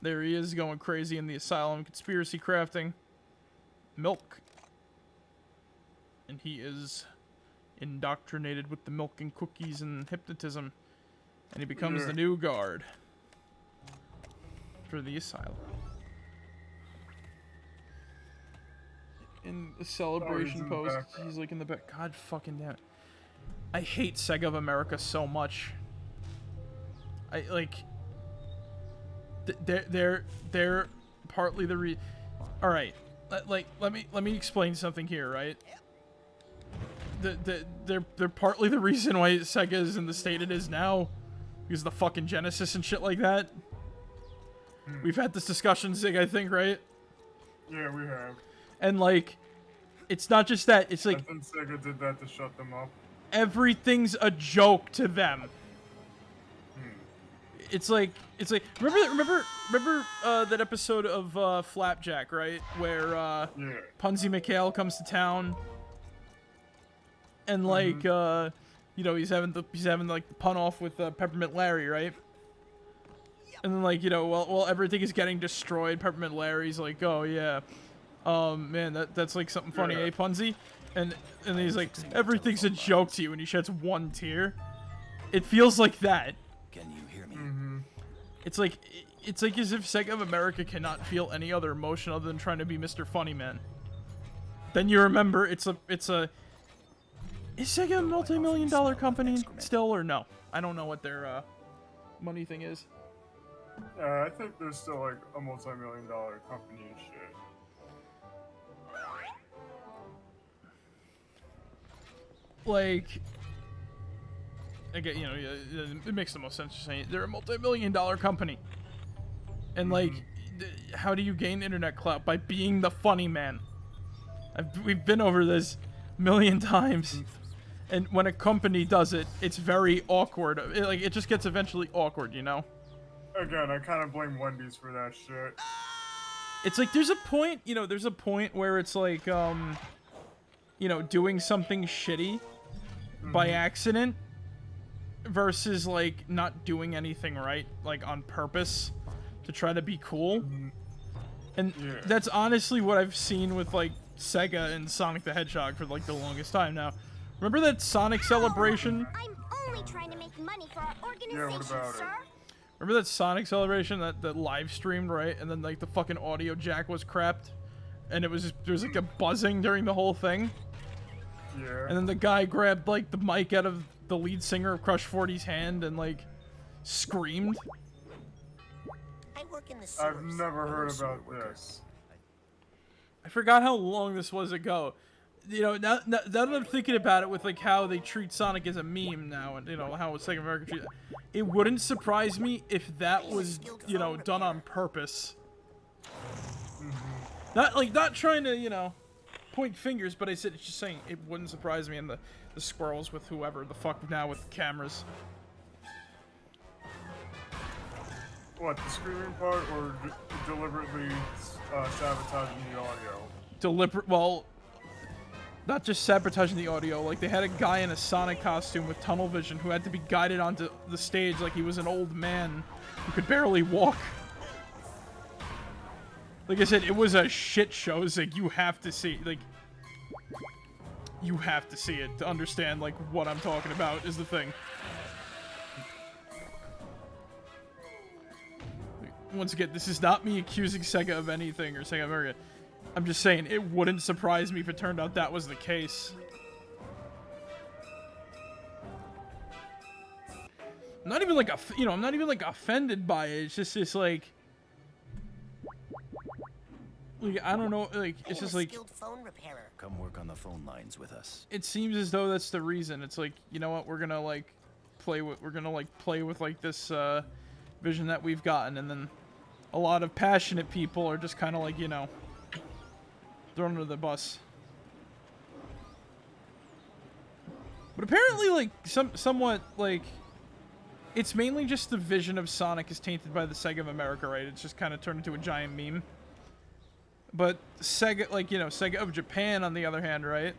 There he is, going crazy in the asylum, conspiracy crafting. Milk. and he is indoctrinated with the milk and cookies and hypnotism, and he becomes the new guard for the asylum. In the celebration post, he's like in the back. God fucking damn it. I hate Sega of America so much. I like. They're partly the All right, let me explain something here, right? They're partly the reason why Sega is in the state it is now, because of the fucking Genesis and shit like that. We've had this discussion, Zig, I think, right? Yeah, we have. And like, it's not just that. It's like I think Sega did that to shut them up. Everything's a joke to them. It's like remember that episode of Flapjack, right? Where Punzi McHale comes to town, and like you know, he's having like the pun off with Peppermint Larry, right? And then like, you know, while everything is getting destroyed, Peppermint Larry's like, oh yeah, man, that's like something funny, eh, Punzi? And he's like, everything's a joke to you, and he sheds one tear. It feels like that. Can you hear me? It's like as if Sega of America cannot feel any other emotion other than trying to be Mr. Funny Man. Then you remember is Sega a multi-million-dollar company still, or no? I don't know what their money thing is. I think they're still like a multi-million-dollar company and shit. Like, again, you know, it makes the most sense to say they're a multi-million-dollar company. And like, how do you gain internet clout? By being the funny man. We've been over this a million times. And when a company does it, it's very awkward. It just gets eventually awkward, you know? Again, I kind of blame Wendy's for that shit. It's like, there's a point, you know, where it's like, you know, doing something shitty by accident versus, like, not doing anything right, like, on purpose to try to be cool. And that's honestly what I've seen with, like, Sega and Sonic the Hedgehog for, like, the longest time now. Remember that Sonic celebration? I'm only trying to make money for our organization, Yeah, what about sir. Remember that Sonic celebration that live streamed, right? And then, like, the fucking audio jack was crapped? And there was like, a buzzing during the whole thing? Yeah. And then the guy grabbed, like, the mic out of the lead singer of Crush 40's hand and, like, screamed. I work in the sewers. I've never heard about this. I forgot how long this was ago. You know, now that I'm thinking about it with, like, how they treat Sonic as a meme now and, you know, how Sega America treats it, it wouldn't surprise me if that was, you know, done on purpose. Not trying to, you know, point fingers, but it's just saying it wouldn't surprise me, and the squirrels with whoever the fuck now with cameras. What, the screaming part, or deliberately sabotaging the audio? Well, not just sabotaging the audio, like they had a guy in a Sonic costume with tunnel vision who had to be guided onto the stage like he was an old man who could barely walk. Like I said, it was a shit show. It's like, you have to see, like, you have to see it to understand, like, what I'm talking about is the thing. Once again, this is not me accusing Sega of anything or Sega America. I'm just saying it wouldn't surprise me if it turned out that was the case. I'm not even like I'm not even like offended by it. It's just like I don't know, like it's just like, skilled phone repairer. Come work on the phone lines with us. it seems as though that's the reason. It's like, you know what, we're gonna like play with like this vision that we've gotten, and then a lot of passionate people are just kind of like, you know, thrown under the bus. But apparently, like, somewhat, like, it's mainly just the vision of Sonic is tainted by the Sega of America, right? It's just kind of turned into a giant meme. But Sega, like, you know, Sega of Japan, on the other hand, right?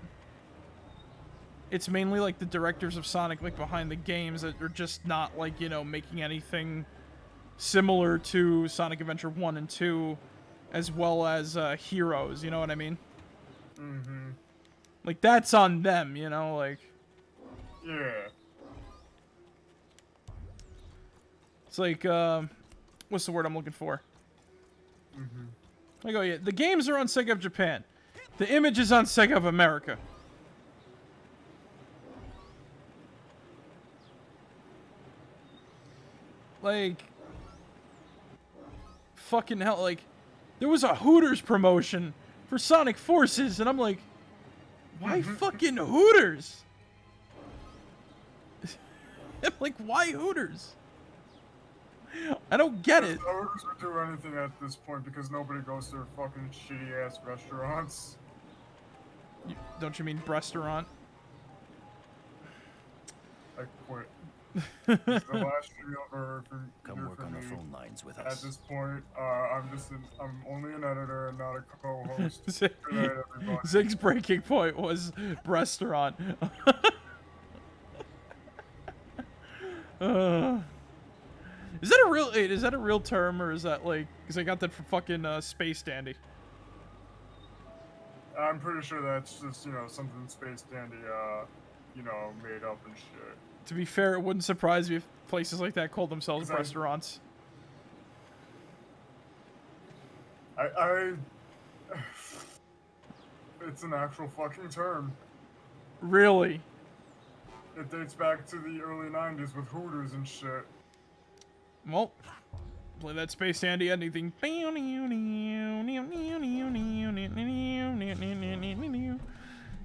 It's mainly, like, the directors of Sonic, like, behind the games that are just not, like, you know, making anything similar to Sonic Adventure 1 and 2, as well as Heroes, you know what I mean? Like, that's on them, you know? Like, Yeah. it's like, what's the word I'm looking for? Like, oh yeah, the games are on Sega of Japan. The image is on Sega of America. Like, fucking hell, like, there was a Hooters promotion for Sonic Forces, and I'm like, why fucking Hooters? I'm like, why Hooters? I don't get it. Hooters would do anything at this point because nobody goes to their fucking shitty ass restaurants. Don't you mean restaurant? I quit. This is the last stream you'll ever heard from, Come work on the phone lines with at us. this point. I'm only an editor and not a co-host. Good night, everybody. Zig's breaking point was restaurant. Is that a real? Is that a real term, or is that like? Because I got that from fucking Space Dandy. I'm pretty sure that's just, you know, something Space Dandy, you know, made up and shit. To be fair, it wouldn't surprise me if places like that called themselves Exactly. restaurants. It's an actual fucking term. Really? It dates back to the early 90s with Hooters and shit. Well, play that Space Dandy ending.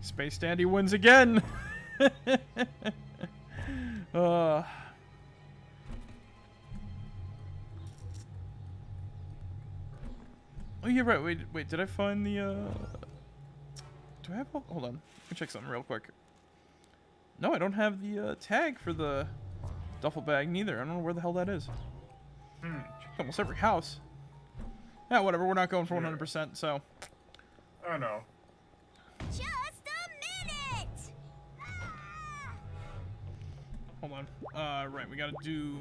Space Dandy wins again. Oh, yeah, right. Wait. Did I find the? Do I have? Hold on. Let me check something real quick. No, I don't have the tag for the duffel bag neither. I don't know where the hell that is. Checked almost every house. Yeah, whatever. We're not going for 100%, so. I know. Just a minute! Ah! Hold on. Right. We gotta do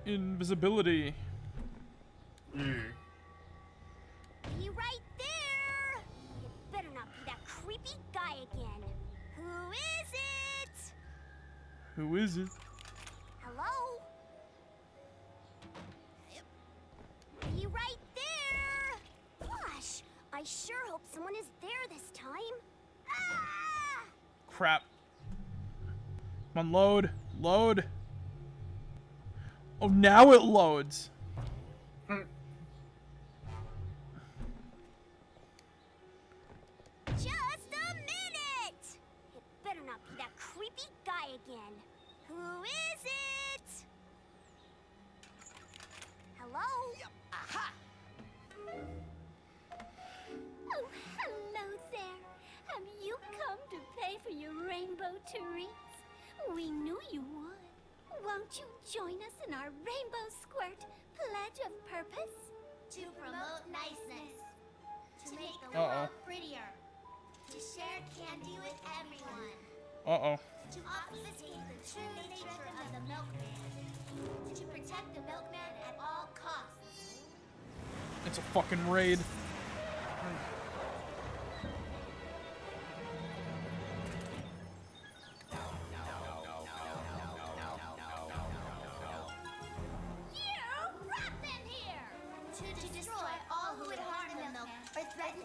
invisibility. Yeah. Be right there! It better not be that creepy guy again. Who is it? Who is it? Hello? Be right there! Gosh, I sure hope someone is there this time. Ah! Crap. Come on, load. Load. Oh, now it loads. Just a minute! It better not be that creepy guy again. Who is it? Hello? Aha! Oh, hello there. Have you come to pay for your rainbow treats? We knew you would. Won't you join us in our Rainbow Squirt Pledge of Purpose? To promote niceness, to make the Uh-oh. world prettier, to share candy with everyone, Uh-oh. to obfuscate the true nature of the Milkman, to protect the Milkman at all costs. It's a fucking raid. You brought them here! To destroy all who would harm the Milkman or threaten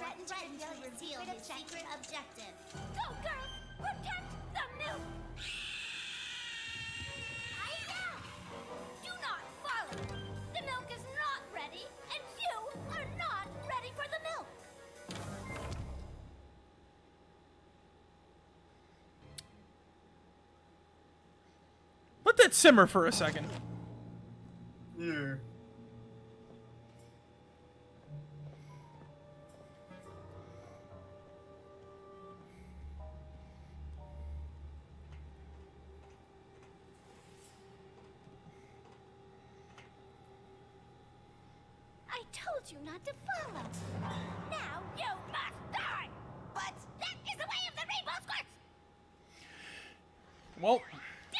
to reveal his secret objective. Go, girls! Protect the milk! Do not follow! The milk is not ready, and you are not ready for the milk! Let that simmer for a second. Yeah. I told you not to follow. Now you must die! But that is the way of the rainbow squirts! Well, Die!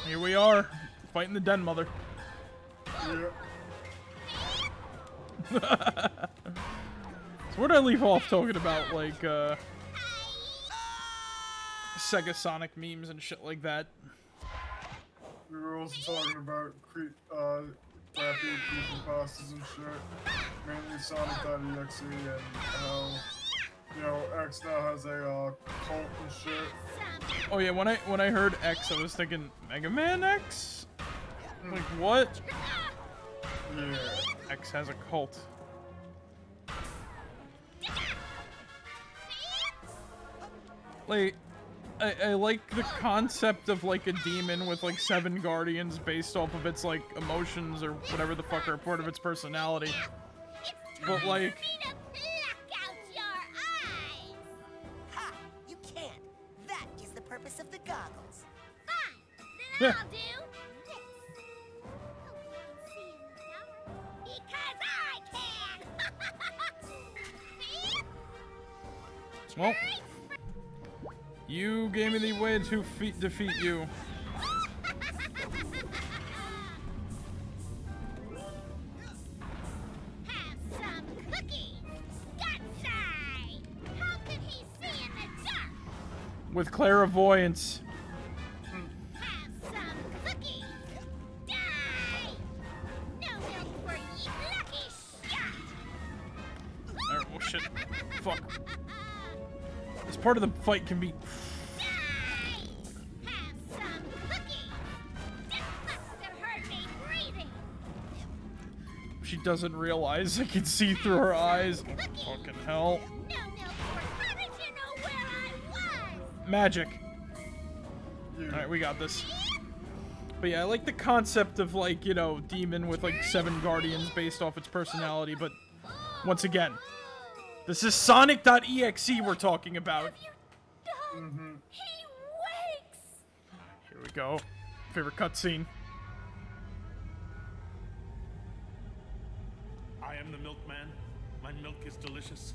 here we are, fighting the den mother. Yeah. So where'd I leave off talking about, like, Sega Sonic memes and shit like that? We were also talking about crappy creepypastas and shit. Mainly Sonic.exe and how, you know, X now has a cult and shit. Oh yeah, when I heard X, I was thinking Mega Man X? Like what? Yeah. X has a cult. Like, I like the concept of like a demon with like 7 guardians based off of its like emotions or whatever the fuck are part of its personality. But like, Ha! You can't. That is the purpose of the goggles. Fine, then I'll do this. Because I can. well, you gave me the way to defeat you. Have some cookies. Gotcha! How could he see in the dark? With clairvoyance. Have some cookies. Die! No milk for ye lucky shot. Oh shit. Fuck. This part of the fight can be. Die! Have some cookies. This must have hurt me breathing. She doesn't realize I can see through her eyes. Fucking hell. No milk for. How did you know where I was? Magic. Yeah. Alright, we got this. But yeah, I like the concept of like, you know, demon with like 7 guardians based off its personality, but once again, this is Sonic.exe we're talking about. Mm-hmm. He wakes! Here we go. Favorite cutscene. I am the milkman. My milk is delicious.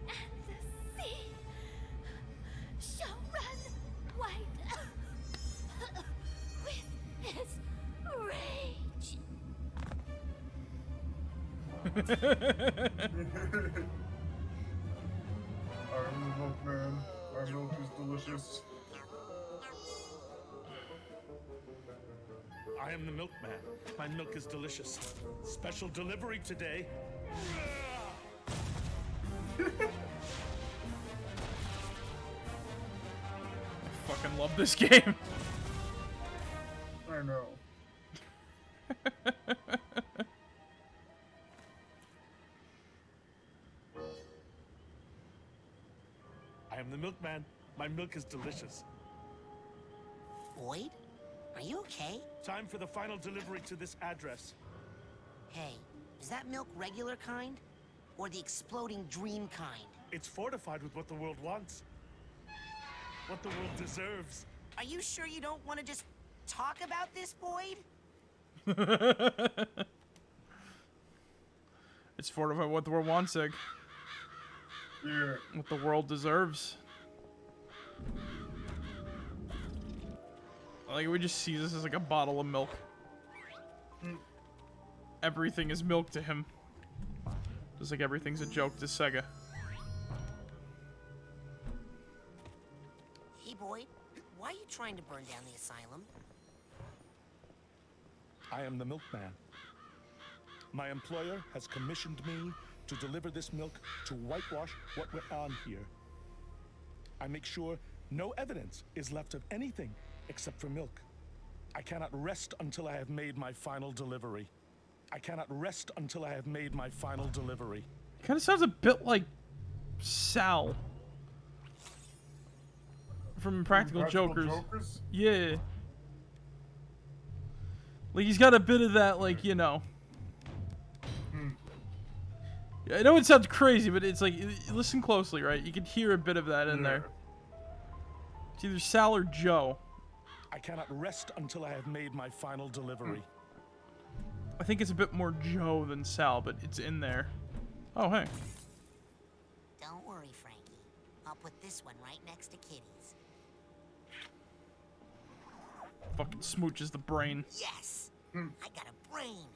And the sea shall run white with his rage. I'm the milkman. My milk is delicious. I am the milkman. My milk is delicious. Special delivery today. I fucking love this game. I know. I am the milkman. My milk is delicious. Boyd? Are you okay? Time for the final delivery to this address. Hey, is that milk regular kind? Or the exploding dream kind? It's fortified with what the world wants. What the world deserves. Are you sure you don't want to just talk about this, Boyd? It's fortified what the world wants, Egg. Yeah. What the world deserves. Like, we just see this as like a bottle of milk. Everything is milk to him. Just like everything's a joke to Sega. Hey, Boyd, why are you trying to burn down the asylum? I am the milkman. My employer has commissioned me to deliver this milk to whitewash what went on here. I make sure no evidence is left of anything except for milk. I cannot rest until I have made my final delivery. I cannot rest until I have made my final delivery. Kind of sounds a bit like Sal from Practical Jokers. Yeah. Like, he's got a bit of that, like, you know. I know it sounds crazy, but it's like, listen closely, right? You can hear a bit of that in there. It's either Sal or Joe. I cannot rest until I have made my final delivery. I think it's a bit more Joe than Sal, but it's in there. Oh, hey. Don't worry, Frankie. I'll put this one right next to Kitty's. Fucking smooches the brain. Yes! I got a brain!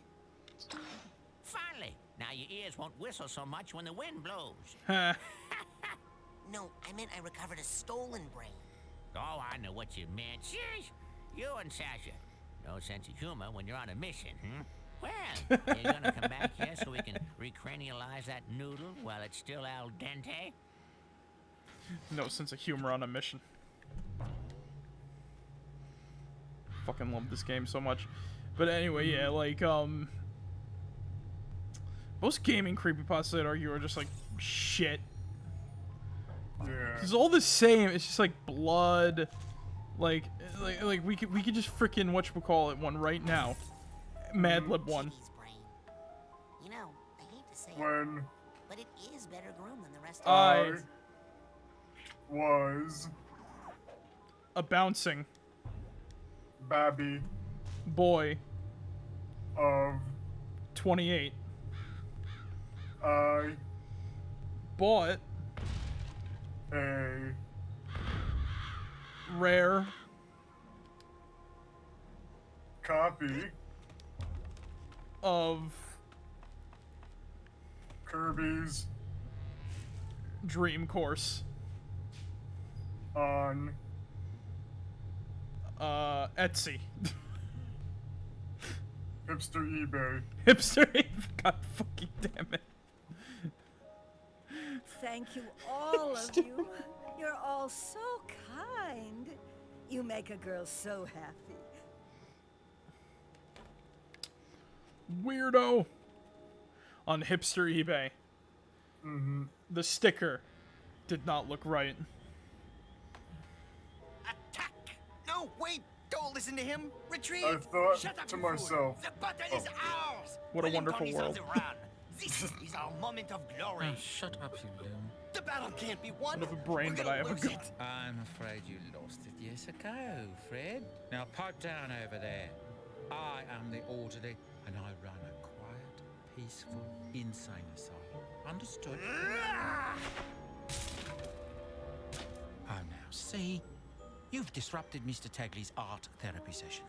your ears won't whistle so much when the wind blows. Huh. No, I meant I recovered a stolen brain. Oh, I know what you meant. Sheesh, you and Sasha. No sense of humor when you're on a mission, hmm? Well, you're gonna come back here so we can recranialize that noodle while it's still al dente? No sense of humor on a mission. Fucking love this game so much. But anyway, yeah, like, most gaming creepypastas, I'd argue, are just, like, shit. Yeah. It's all the same. It's just, like, blood. Like we could just freaking whatchamacallit one right now. Mad Lib one. Chibi's brain. You know, I hate to say it, When but it is better groomed than the rest of I I was a bouncing Babby boy of 28 I bought a rare copy of Kirby's Dream Course on Etsy. hipster eBay. Hipster. God fucking damn it. Thank you, all of you. You're all so kind. You make a girl so happy. Weirdo. On hipster eBay. Mm-hmm. The sticker did not look right. Attack! No, wait! Don't listen to him! Retreat! I thought Shut up, to you fool. myself, The button is ours! What a Wellington wonderful is on world. the run. This is our moment of glory. Shut up, you loon. The battle can't be won. I don't have a brain, We're but gonna I have a lose gun. it. I'm afraid you lost it years ago, Fred. Now pipe down over there. I am the orderly, and I run a quiet, peaceful, insane asylum. Understood? Oh, now, see? You've disrupted Mr. Tagley's art therapy session.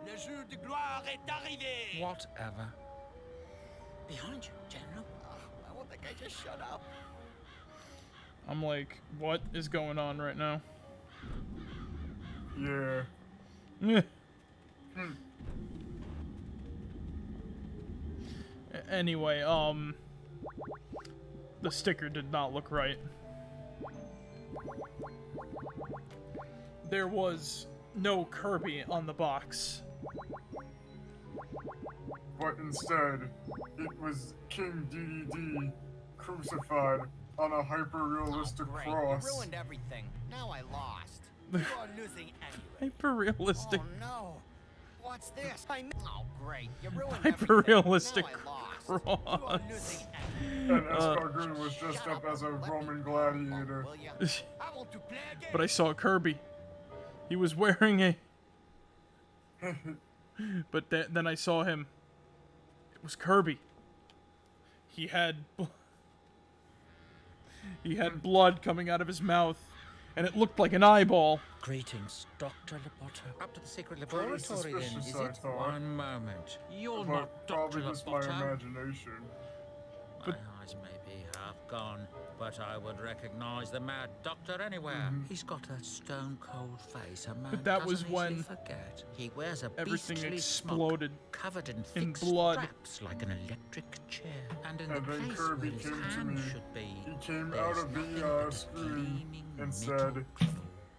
Le jour de gloire est arrivé. Whatever. Behind you, General. I want that guy to shut up. I'm like, what is going on right now? yeah. Eh. Anyway, the sticker did not look right. There was no Kirby on the box. But instead, it was King DDD crucified on a hyper-realistic Great, cross. you ruined everything. Now I lost. You are losing anyway. Hyper-realistic. Oh no. What's this? Oh great, you ruined Hyper-realistic everything. Now I lost. You are cross. losing anyway. And Escargoon was dressed up as a Roman gladiator. Will ya? I want to play again. But I saw Kirby. He was wearing a... But then I saw him. It was Kirby. He had... He had blood coming out of his mouth. And it looked like an eyeball. Greetings, Dr. Loboto. Up to the secret Pretty laboratory, then, is suspicious, I it? thought. One moment. You're But not Dr. probably just my Loboto. imagination. My eyes may be half gone, but I would recognize the Mad Doctor anywhere. He's got a stone-cold face, a man But that was doesn't easily when forget. He wears a everything beastly exploded smock, covered in in fixed blood. straps like an electric chair. And in And the then place Kirby where his came to hand me. should be, He came there's out of nothing the but a screen gleaming and metal said, claw.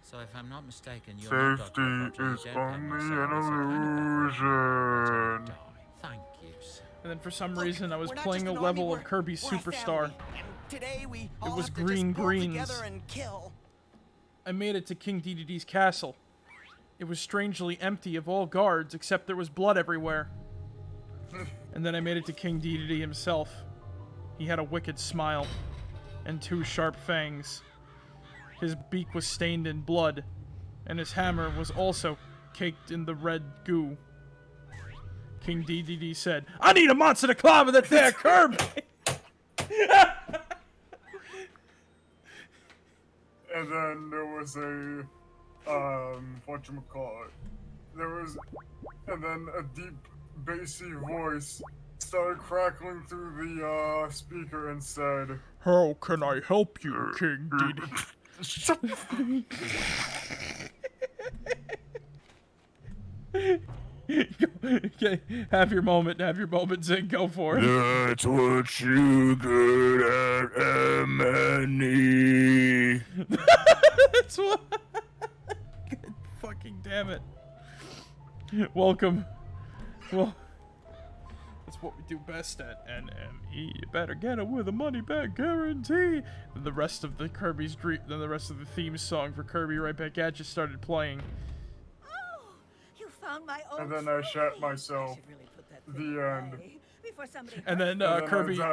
So if I'm not mistaken, you're not Dr. "Safety Loboto. You is don't have only myself an as a kind of illusion." die. Thank you, sir. And then for some Look, reason I was we're not playing just a an level army, of Kirby we're a Superstar. family. And today we all was have to green just pull greens. together and kill. I made it to King DDD's castle. It was strangely empty of all guards, except there was blood everywhere. And then I made it to King DDD himself. He had a wicked smile and 2 sharp fangs. His beak was stained in blood, and his hammer was also caked in the red goo. King DDD said, "I need a monster to climb with that there Kirby!" And then there was a, whatchamacallit. There was, and then a deep, bassy voice started crackling through the speaker and said, "How can I help you, King Diddy?" Shut the Okay, have your moment, Zig, go for it. That's what you get at M&E. That's what. God fucking damn it. Welcome. Well, that's what we do best at NME. You better get it with a money back guarantee. Then the rest of the the theme song for Kirby Right Back At You started playing. Oh, you found my old And then I shat trophy. myself. I should really put that The thing end. away before somebody And then hurts Kirby, me.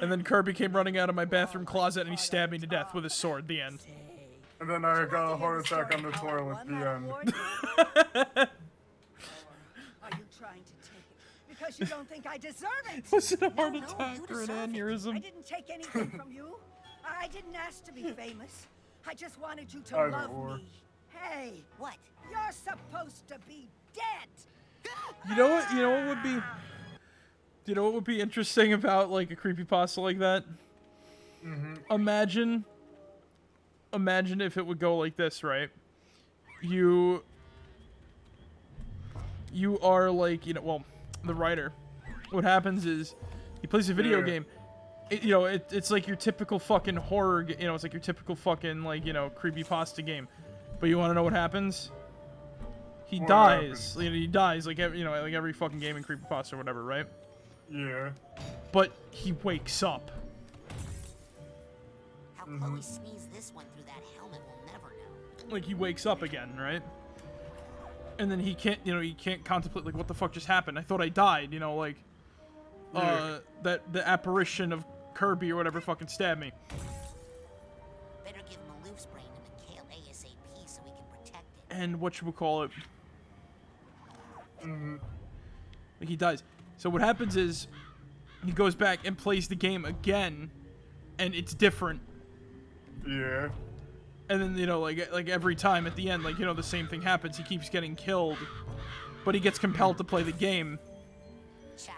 and then Kirby came running out of my bathroom closet and he stabbed me to death with his sword. The end. And then I got a heart attack on the toilet. The end. Are you trying to take it because you don't think I deserve it? Was it a heart No, attack you or an deserve it. aneurysm? I didn't take anything from you. I didn't ask to be famous. I just wanted you to Either love or. me. Hey, What? you're supposed to be dead. You know what? You know what would be? You know what would be interesting about like a creepypasta like that? Imagine if it would go like this, right? You are like, well, the writer. What happens is he plays a video game. It's like your typical fucking horror, it's like your typical fucking like, creepypasta game. But you want to know what happens? He dies. He dies like every fucking game in creepypasta or whatever, right? Yeah. But he wakes up. How Chloe sneezed this one through that helmet, we'll never know. Like he wakes up again, right? And then he can't, he can't contemplate like what the fuck just happened. I thought I died, that the apparition of Kirby or whatever fucking stabbed me. Better give him a loose brain to McHale ASAP so we can protect it. And whatchamacallit? Like he dies. So what happens is he goes back and plays the game again, and it's different. Yeah. And then like every time at the end, the same thing happens. He keeps getting killed, but he gets compelled to play the game.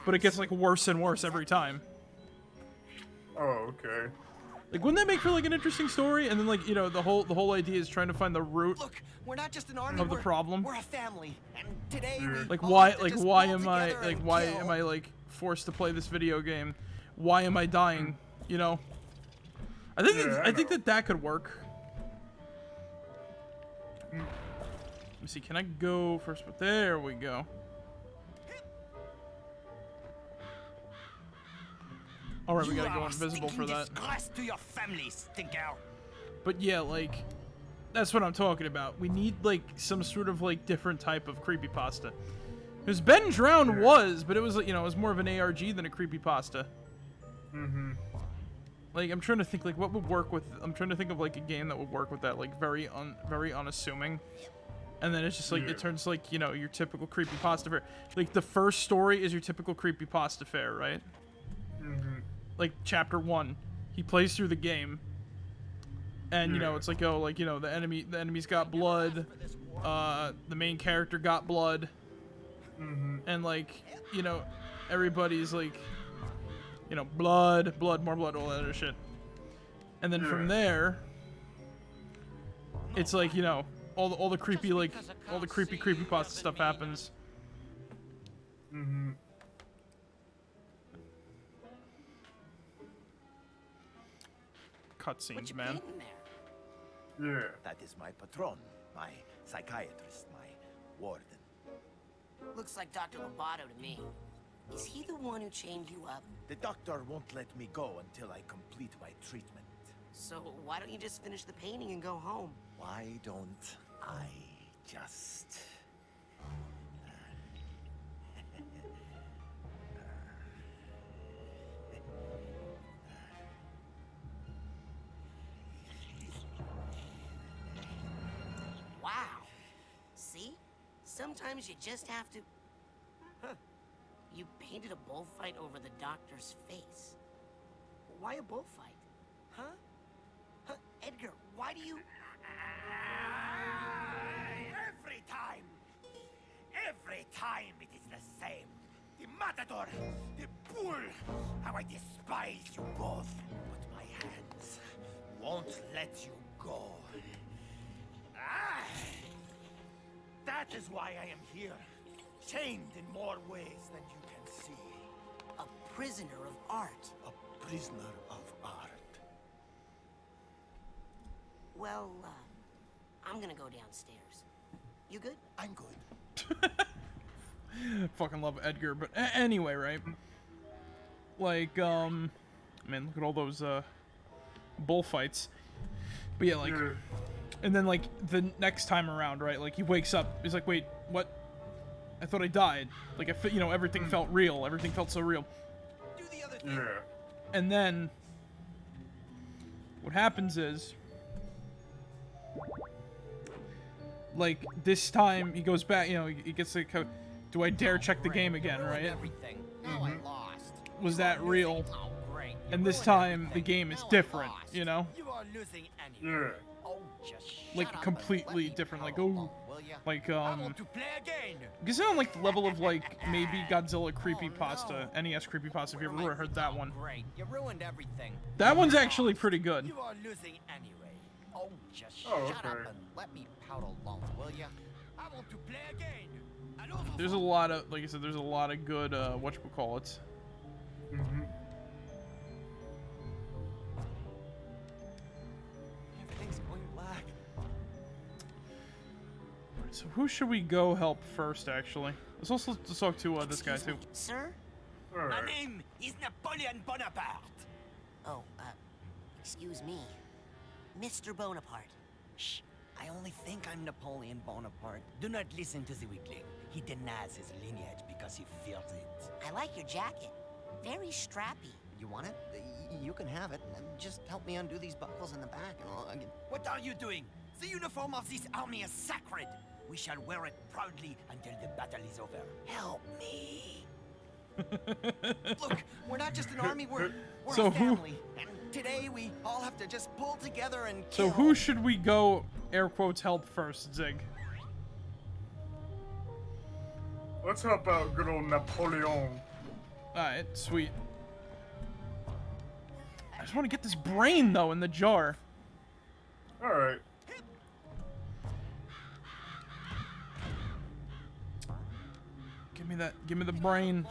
But it gets like worse and worse every time. Oh, okay. Like, wouldn't that make for like an interesting story? And then like the whole idea is trying to find the root Look, we're not just an army, of the problem. We're a family, and today Like why am I like forced to play this video game? Why am I dying? I think that could work. Let me see. Can I go first? But there we go. All right, we gotta go invisible for that. To your family, stinker. But yeah, like, that's what I'm talking about. We need like some sort of like different type of creepypasta. Because Ben Drowned was, but it was it was more of an ARG than a creepypasta. Like I'm trying to think like what would work with. I'm trying to think of like a game that would work with that, like very unassuming. And then it's just like it turns like your typical creepypasta fare. Like the first story is your typical creepypasta fare, right? Like chapter 1, he plays through the game, and it's like the enemy's got blood, the main character got blood, and like everybody's like blood, more blood, all that other shit, and then from there, it's like all the creepy creepypasta stuff happens. Cutscenes, man. Yeah. That is my patron, my psychiatrist, my warden. Looks like Dr. Lobato to me. Is he the one who chained you up? The doctor won't let me go until I complete my treatment. So why don't you just finish the painting and go home? Why don't I just... Wow. See? Sometimes you just have to... Huh. You painted a bullfight over the doctor's face. Why a bullfight? Huh? Huh? Edgar, why do you... Every time it is the same. The matador! The bull! How I despise you both! But my hands won't let you go. Ah! That is why I am here. Chained in more ways than you can see. A prisoner of art. A prisoner of art. Well, I'm gonna go downstairs. You good? I'm good. Fucking love Edgar, but anyway, right? Like, man, look at all those, bullfights. But yeah, like, and then, like, the next time around, right? Like, he wakes up, he's like, wait, what? I thought I died. Like, you know, everything felt real. Everything felt so real. Do the other thing. Yeah. And then, what happens is, like, this time, he goes back, you know, he gets the code. Do I dare check the game again, right? Everything. Now I lost. Was that real? Oh, great. And this time, the game is different, you know? You are losing anyway. Yeah. Oh, just shut Like, up and completely let me different, like, power oh, along, will ya? like, I want to play again. Because on, like, the level of, like, maybe Godzilla Creepypasta, NES Creepypasta, if you ever heard that one. Great. You ruined everything. That one's actually pretty good. You are losing anyway. Oh, just Oh, shut up okay. and let me pout along, will ya? I want to play again. And also There's a lot of, like I said, there's a lot of good, whatchamacallits. Mm-hmm. Everything's going black. So who should we go help first, actually? Let's also talk to, this guy, too. Sir? My Alright. name is Napoleon Bonaparte. Oh, excuse me. Mr. Bonaparte. Shh. I only think I'm Napoleon Bonaparte. Do not listen to the weakling. He denies his lineage because he feels it. I like your jacket. Very strappy. You want it? You can have it. Just help me undo these buckles in the back and I'll get... What are you doing? The uniform of this army is sacred. We shall wear it proudly until the battle is over. Help me. Look, we're not just an army, we're So a who- family. And today we all have to just pull together and So kill. who should we go, air quotes, help first, Zig? Let's help out good old Napoleon. Alright, sweet. I just want to get this brain, though, in the jar. Alright. Give me the brain.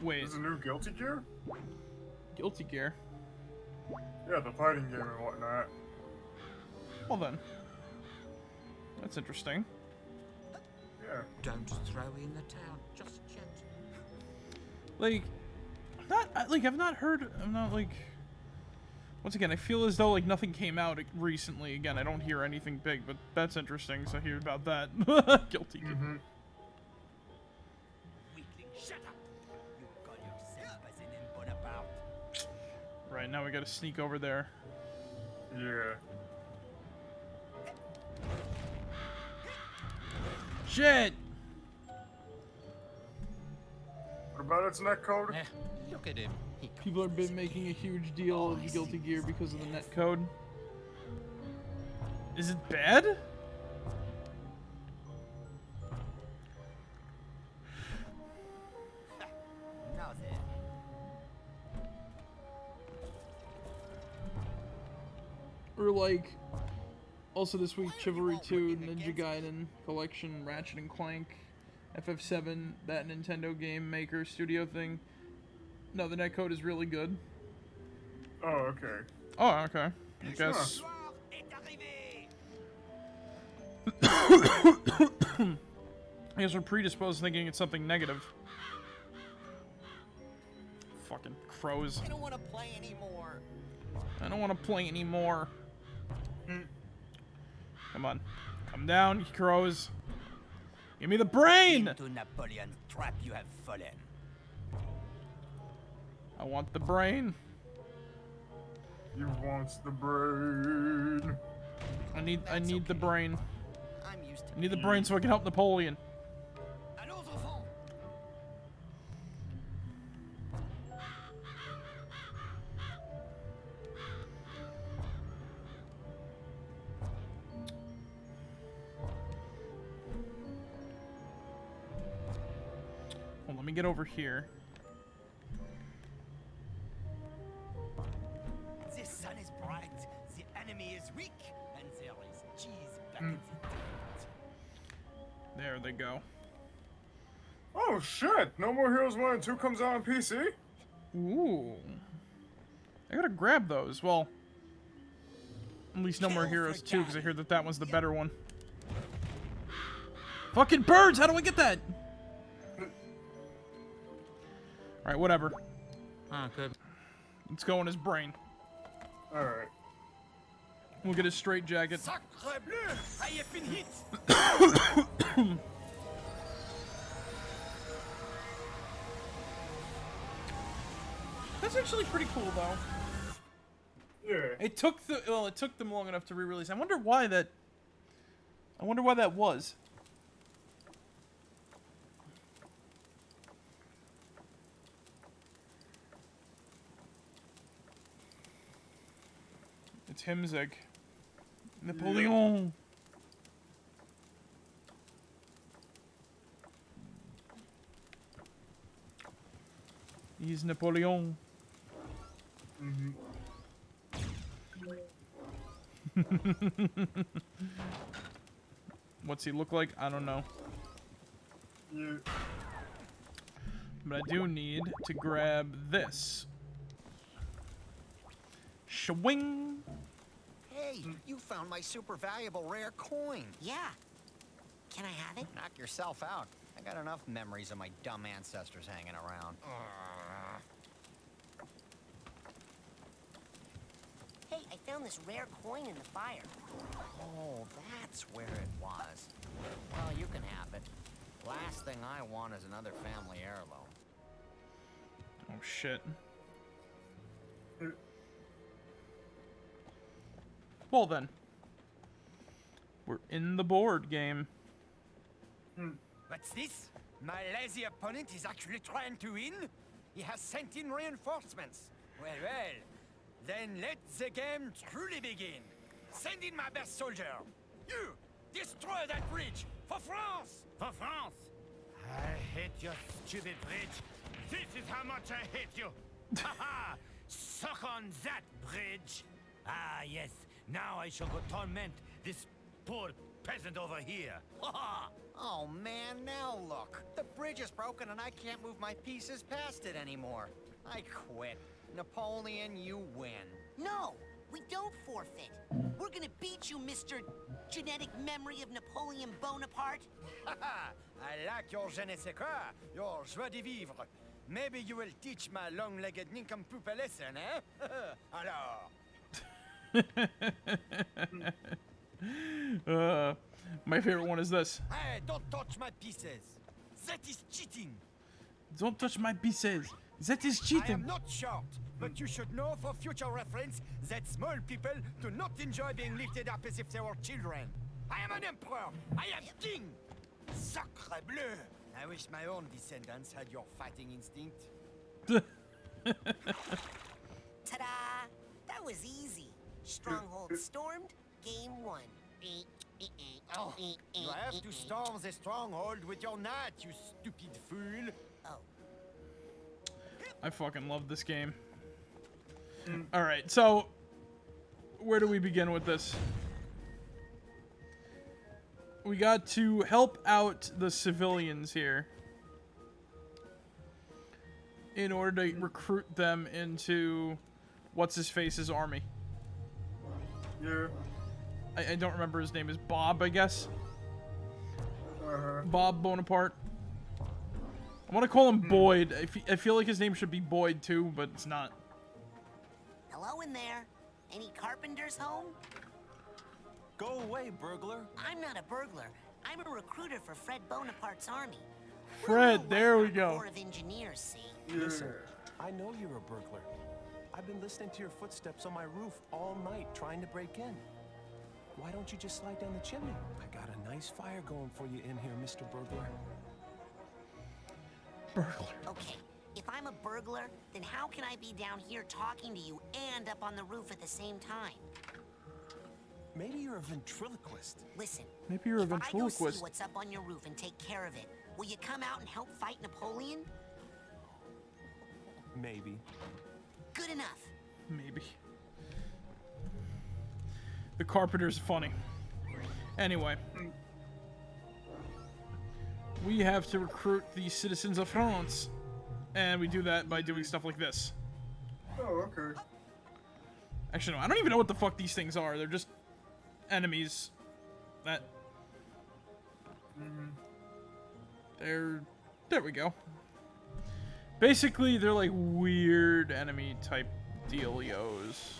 Wait, There's a new Guilty Gear? Guilty Gear? Yeah, the fighting game and whatnot. Well then. That's interesting. Yeah. Don't throw in the towel just yet. Like, I've not heard, I'm not, like... Once again, I feel as though, like, nothing came out recently. Again, I don't hear anything big, but that's interesting, so hear about that. Guilty Gear. Mm-hmm. Weakling, shut up. You call yourself President Bonaparte. Right, now we gotta sneak over there. Yeah. Shit! What about its net code? Eh, look at him. People have been making a huge deal of the Guilty Gear because of the netcode. Is it bad? Now then. Or like, also this week, Chivalry 2, Ninja Gaiden Collection, Ratchet and Clank, FF7, that Nintendo Game Maker Studio thing. No, the netcode is really good. Oh, okay. Oh, okay. I guess. Soir est arrivé. I guess we're predisposed thinking it's something negative. Fucking crows. I don't want to play anymore. I don't want to play anymore. Come on. Come down, you crows. Give me the brain! Into Napoleon's trap you have fallen. I want the brain. He wants the brain. I need the brain. I'm used to I need the brain so I can help Napoleon. Allons enfants. me get over here. The sun is bright, the enemy is weak, and there is cheese back in the desert. There they go. Oh shit! No More Heroes 1 and 2 comes out on PC? Ooh. I gotta grab those. Well, at least No More Heroes 2, because I heard that that one's the better one. Fucking birds! How do I get that? Alright, whatever. Oh, good. Let's go in his brain. Alright. We'll get his straight jacket. Sacre bleu! I have been hit! That's actually pretty cool, though. Yeah. It took them long enough to re-release. I wonder why that was. It's Himzig. Napoleon. He's Napoleon. Mm-hmm. What's he look like? I don't know. Yeah. But I do need to grab this. Shwing. Hey, you found my super valuable rare coin. Yeah. Can I have it? Knock yourself out. I got enough memories of my dumb ancestors hanging around. Hey, I found this rare coin in the fire. Oh, that's where it was. Well, you can have it. Last thing I want is another family heirloom. Oh shit. Well then. We're in the board game. What's this? My lazy opponent is actually trying to win? He has sent in reinforcements. Well, well. Then let the game truly begin. Send in my best soldier. You! Destroy that bridge! For France! For France! I hate your stupid bridge. This is how much I hate you. Haha! Suck on that bridge! Ah, yes. Now I shall go torment this poor peasant over here. Haha! Oh man, now look. The bridge is broken and I can't move my pieces past it anymore. I quit. Napoleon, you win. No, we don't forfeit. We're gonna beat you, Mr. Genetic Memory of Napoleon Bonaparte. Haha! I like your je ne sais quoi, your joie de vivre. Maybe you will teach my long-legged nincompoop a lesson, eh? Alors. My favorite one is this. Hey, don't touch my pieces. That is cheating. Don't touch my pieces. That is cheating. I am not short, but you should know for future reference that small people do not enjoy being lifted up as if they were children. I am an emperor. I am king. Sacre bleu. I wish my own descendants had your fighting instinct. Ta-da! That was easy. Stronghold stormed. Game 1. Oh, you have to storm the stronghold with your knight, you stupid fool. Oh. I fucking love this game. Alright, so where do we begin with this? We got to help out the civilians here in order to recruit them into what's-his-face's army. Yeah. I don't remember his name. Is Bob, I guess? Uh-huh. Bob Bonaparte. I want to call him Boyd. I feel like his name should be Boyd too, but it's not. Hello in there. Any carpenters home? Go away, burglar. I'm not a burglar. I'm a recruiter for Fred Bonaparte's army. Fred, there we go. Corps of Engineers, see? Listen, I know you're a burglar. I've been listening to your footsteps on my roof all night trying to break in. Why don't you just slide down the chimney? I got a nice fire going for you in here, Mr. Burglar. Burglar. Okay, if I'm a burglar, then how can I be down here talking to you and up on the roof at the same time? Maybe you're a ventriloquist. Listen. Maybe you're a if I go see ventriloquist. what's up on your roof and take care of it, Will you come out and help fight Napoleon? Maybe. Good enough. Maybe. The Carpenter's funny. Anyway. We have to recruit the citizens of France. And we do that by doing stuff like this. Oh, okay. Actually, no, I don't even know what the fuck these things are. They're just enemies. That... There we go. Basically, they're like weird enemy type dealios.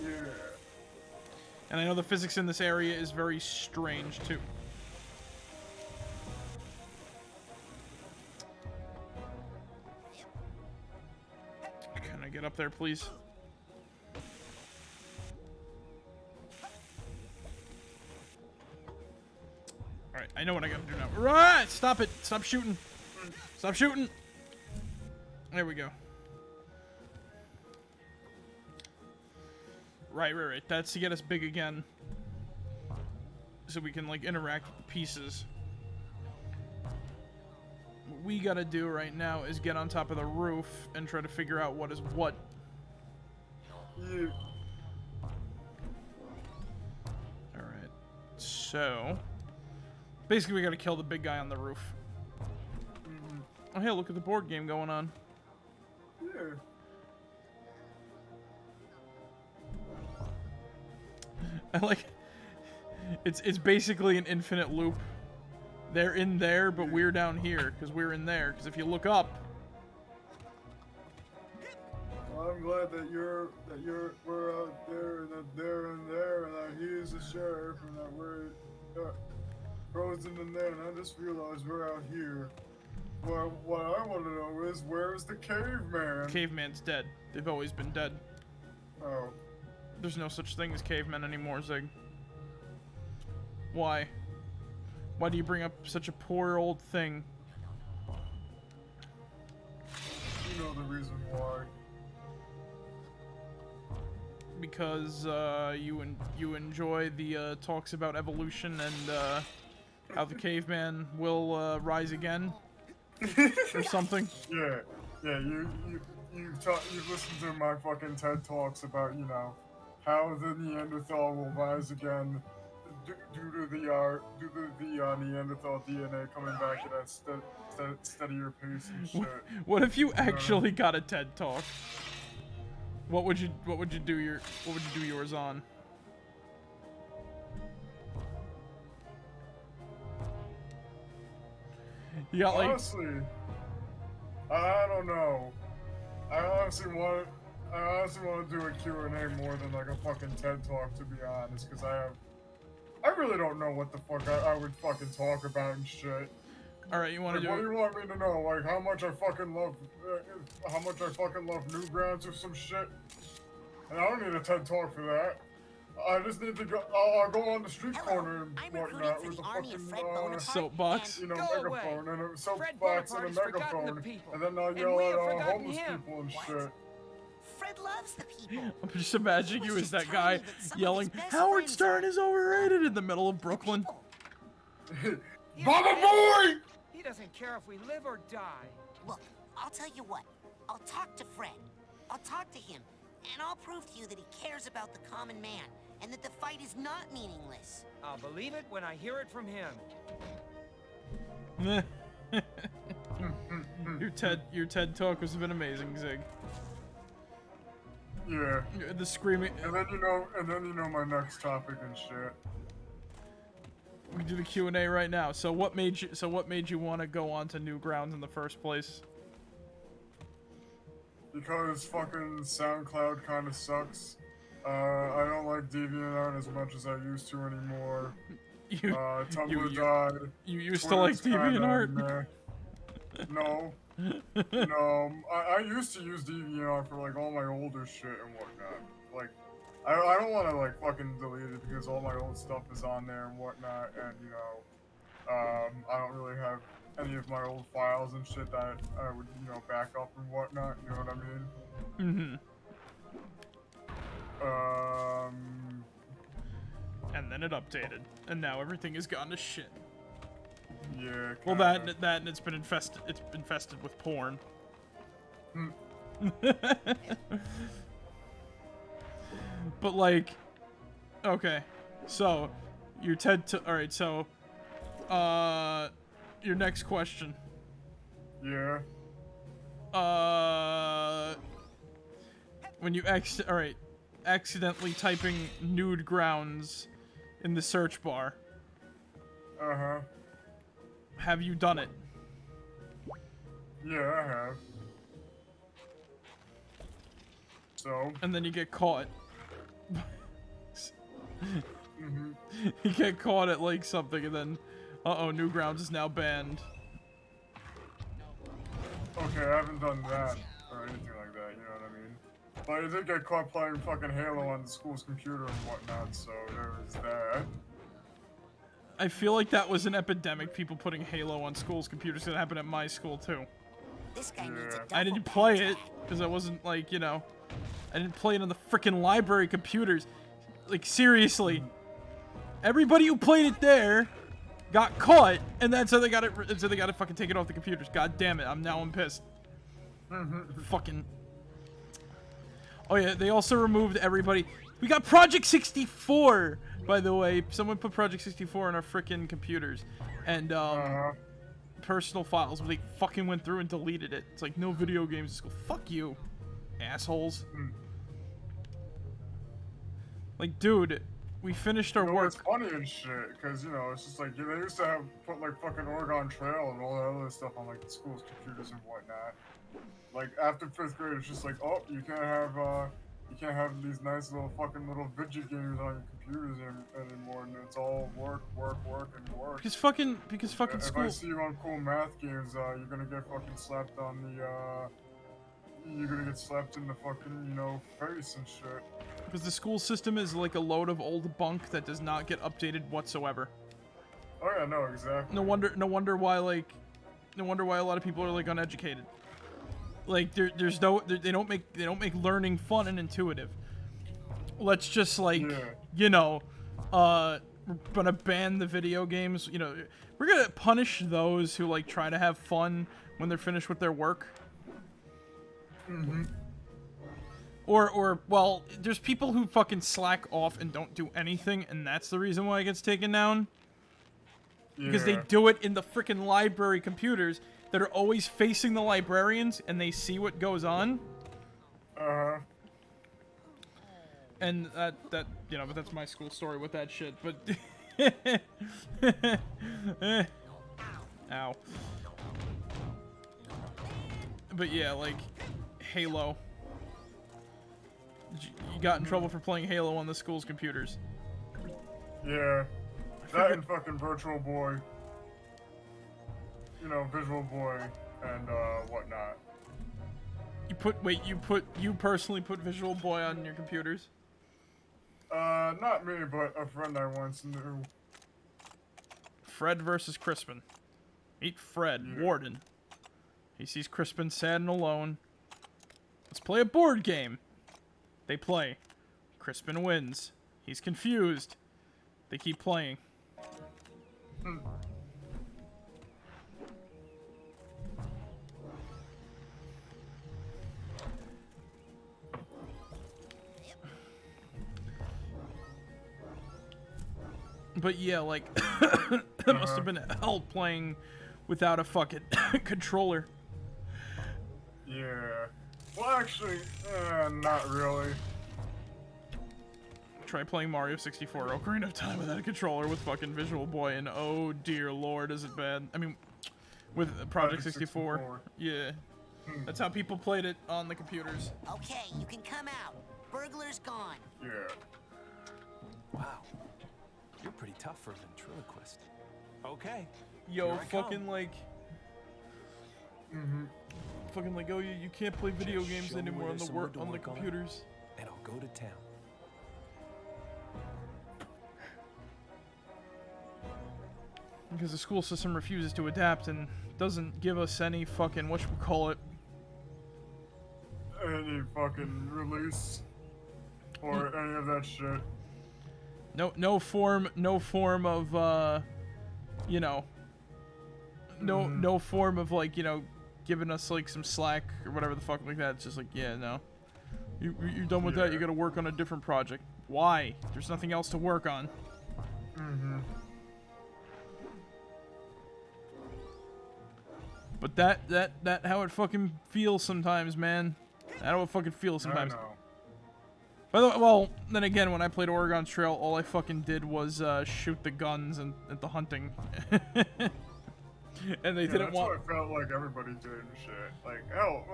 Yeah. And I know the physics in this area is very strange too. Can I get up there, please? Alright, I know what I gotta do now. Right! Stop it! Stop shooting! Stop shooting! There we go. Right. That's to get us big again. So we can, like, interact with the pieces. What we gotta do right now is get on top of the roof and try to figure out what is what. Yeah. Alright. So... basically, we gotta kill the big guy on the roof. Oh, hey, look at the board game going on. Yeah. I like... It's basically an infinite loop. They're in there, but we're down here, because we're in there. Because if you look up... Well, I'm glad that we're out there, and that they're in there, and that he's the sheriff, and that we're frozen in there, and I just realized we're out here. Well, what I want to know is, where's the caveman? Caveman's dead. They've always been dead. Oh. There's no such thing as cavemen anymore, Zig. Why? Why do you bring up such a poor old thing? You know the reason why. Because you enjoy the talks about evolution and how the caveman will rise again or something. Yeah, you've listened to my fucking TED Talks about, you know, how the Neanderthal will rise again due to the Neanderthal DNA coming back at a steadier pace and shit. What if you actually got a TED Talk? What would you do yours on? You got like... Honestly, I don't know. I honestly want to do a Q&A more than like a fucking TED Talk, to be honest, because I really don't know what the fuck I would fucking talk about and shit. Alright, you want to What do do you want me to know? Like how much I fucking love Newgrounds or some shit? And I don't need a TED Talk for that. I just need to go. I'll go on the street corner and whatnot with a fucking soapbox, you know, megaphone and a soapbox and a megaphone, and then I'll yell at homeless people and shit. Fred loves the people. I'm just imagining you as that guy yelling, "Marek1shtar is overrated" in the middle of Brooklyn. Baba boy! He doesn't care if we live or die. Look, I'll tell you what. I'll talk to Fred. I'll talk to him, and I'll prove to you that he cares about the common man, and that the fight is not meaningless. I'll believe it when I hear it from him. Your TED Talk has been amazing, Zig. Yeah. The screaming. And then you know my next topic and shit. We can do the Q&A right now. So what made you want to go on to Newgrounds in the first place? Because fucking SoundCloud kind of sucks. I don't like DeviantArt as much as I used to anymore. Tumblr died. You used to like DeviantArt? No. No. I used to use DeviantArt for like all my older shit and whatnot. Like, I don't want to like fucking delete it because all my old stuff is on there and whatnot, and you know, I don't really have any of my old files and shit that I would, you know, back up and whatnot, you know what I mean? And then it updated, and now everything has gone to shit. Yeah. Well, kinda. that and it's been infested. It's infested with porn. But like, okay, so your TED. All right, so your next question. Yeah. When you accidentally typing nude grounds in the search bar. Uh-huh. Have you done it? Yeah, I have. So? And then you get caught. Mm-hmm. You get caught at like something, and then, uh-oh, Newgrounds is now banned. Okay, I haven't done that or anything like that, you know what I mean? But I did get caught playing fucking Halo on the school's computer and whatnot, so there was that. I feel like that was an epidemic, people putting Halo on schools' computers. It happened at my school, too. This guy needs a I didn't play it, because I wasn't, like, you know... I didn't play it on the frickin' library computers. Like, seriously. Everybody who played it there got caught, and that's how they got it. So they got to fucking take it off the computers. God damn it! I'm pissed. Fucking. Oh yeah, they also removed everybody. We got Project 64, by the way. Someone put Project 64 on our frickin' computers, and personal files. But they fucking went through and deleted it. It's like no video games in school. Fuck you, assholes. Like, dude, we finished our work. It's funny and shit, because, you know, it's just like, they used to put, like, fucking Oregon Trail and all that other stuff on, like, the school's computers and whatnot. Like, after 5th grade, it's just like, oh, you can't have these nice little fucking little video games on your computers anymore, and it's all work, and work. Because fucking If school. I see you on cool math games, you're gonna get fucking slapped on the, you're gonna get slapped in the fucking, you know, face and shit. Because the school system is like a load of old bunk that does not get updated whatsoever. Oh yeah, no, exactly. No wonder why a lot of people are like uneducated. Like they don't make learning fun and intuitive. Let's just like, you know, we're gonna ban the video games. You know, we're gonna punish those who like try to have fun when they're finished with their work. Or, well, there's people who fucking slack off and don't do anything, and that's the reason why it gets taken down. Because they do it in the frickin' library computers that are always facing the librarians, and they see what goes on. And that, you know, but that's my school story with that shit, but... Ow. But yeah, like, Halo. You got in trouble for playing Halo on the school's computers. Yeah. That and fucking Virtual Boy. You know, Visual Boy and whatnot. You personally put Visual Boy on your computers? Not me, but a friend I once knew. Fred versus Crispin. Meet Fred, Warden. He sees Crispin sad and alone. Let's play a board game. They play. Crispin wins. He's confused. They keep playing. But yeah, like, that must have been hell playing without a fucking controller. Yeah. Well, actually, not really. Try playing Mario 64 Ocarina of Time without a controller with fucking Visual Boy, and oh dear lord, is it bad. I mean, with Project 64. Yeah. That's how people played it on the computers. Okay, you can come out. Burglar's gone. Yeah. Wow. You're pretty tough for a ventriloquist. Okay. Yo, fucking like... Fucking like, oh, you can't play video games anymore on the computers. And I'll go to town. Because the school system refuses to adapt and doesn't give us any fucking whatchamacallit. Any fucking release or any of that shit. No form of, you know, no form of like, you know, giving us like some slack or whatever the fuck like that. It's just like, yeah, no. You're done with that. You got to work on a different project. Why? There's nothing else to work on. But that how it fucking feels sometimes, man. That's how it fucking feels sometimes. I know. By the way, well, then again, when I played Oregon Trail, all I fucking did was shoot the guns and at the hunting. And they didn't want. That's what I felt like everybody did and shit. Like, hell,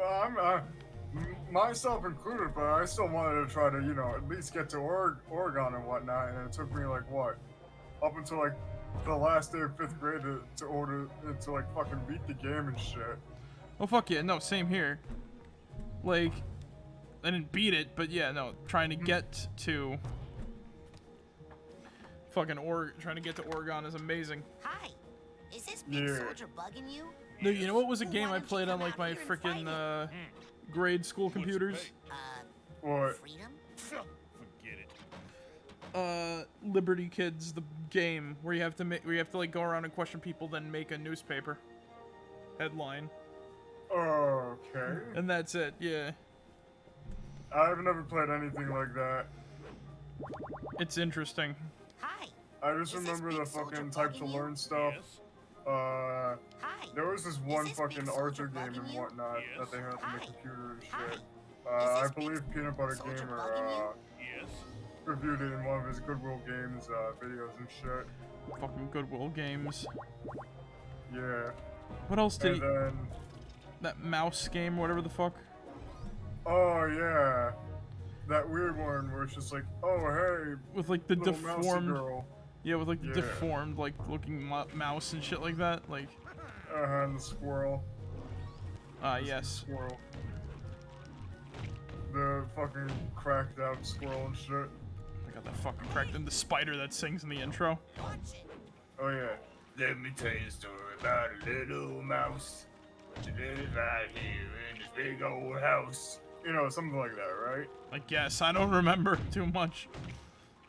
myself included, but I still wanted to try to, you know, at least get to Oregon and whatnot. And it took me like what, up until like the last day of 5th grade to like fucking beat the game and shit. Oh fuck yeah, no, same here. Like, I didn't beat it, but yeah, no, trying to get to fucking trying to get to Oregon is amazing. Hi, is this big soldier bugging you? No, you know what was a game I played on like my freaking grade school computers? What? Freedom? Forget it. Liberty Kids, the game where you have to like go around and question people, then make a newspaper headline. Okay. And that's it, yeah. I've never played anything like that. It's interesting. Hi. I just remember the fucking type to learn stuff. There was this one fucking Archer game and whatnot that they had on the computer and shit. I believe Peanut Butter Gamer reviewed it in one of his Goodwill Games videos and shit. Fucking Goodwill Games. Yeah. What else did he... then... That mouse game, whatever the fuck? Oh, yeah. That weird one where it's just like, oh, hey. With like the deformed... Girl. Yeah, with like the deformed, like, looking mouse and shit like that. Like... and the squirrel. Yes. Squirrel. The fucking cracked out squirrel and shit. I got that fucking cracked. And the spider that sings in the intro. Oh, yeah. Let me tell you a story about a little mouse. She lives right here in this big old house. You know, something like that, right? I guess. I don't remember too much.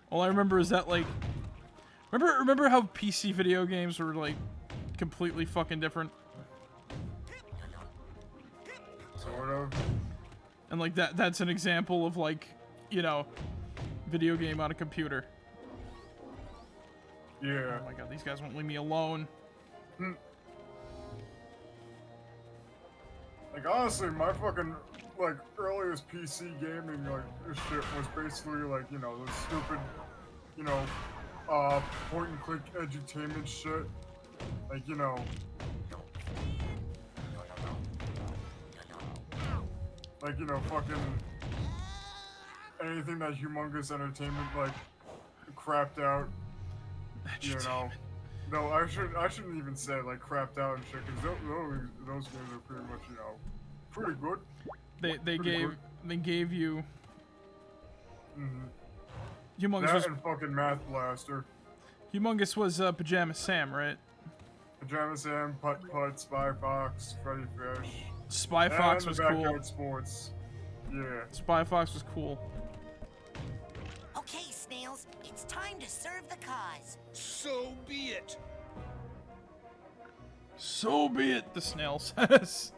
All I remember is that, like... Remember how PC video games were, like, completely fucking different? Sort of. And, like, that's an example of, like, you know, video game on a computer. Yeah. Oh my god, these guys won't leave me alone. Like, honestly, my fucking, like, earliest PC gaming, like, shit was basically, like, you know, those stupid, you know, point-and-click edutainment shit. Like, you know... Like, you know, fucking... anything that Humongous Entertainment, like, crapped out. You know... No, I shouldn't even say, like, crapped out and shit, because those games are pretty much, you know, pretty good. They gave you... Humongous that was... and fucking Math Blaster. Humongous was Pajama Sam, right? Pajama Sam, Putt Putt, Spy Fox, Freddy Fish. Spy Fox was cool. Backyard Sports. Yeah. Spy Fox was cool. Okay, Snails, it's time to serve the cause. So be it. So be it, the snail says.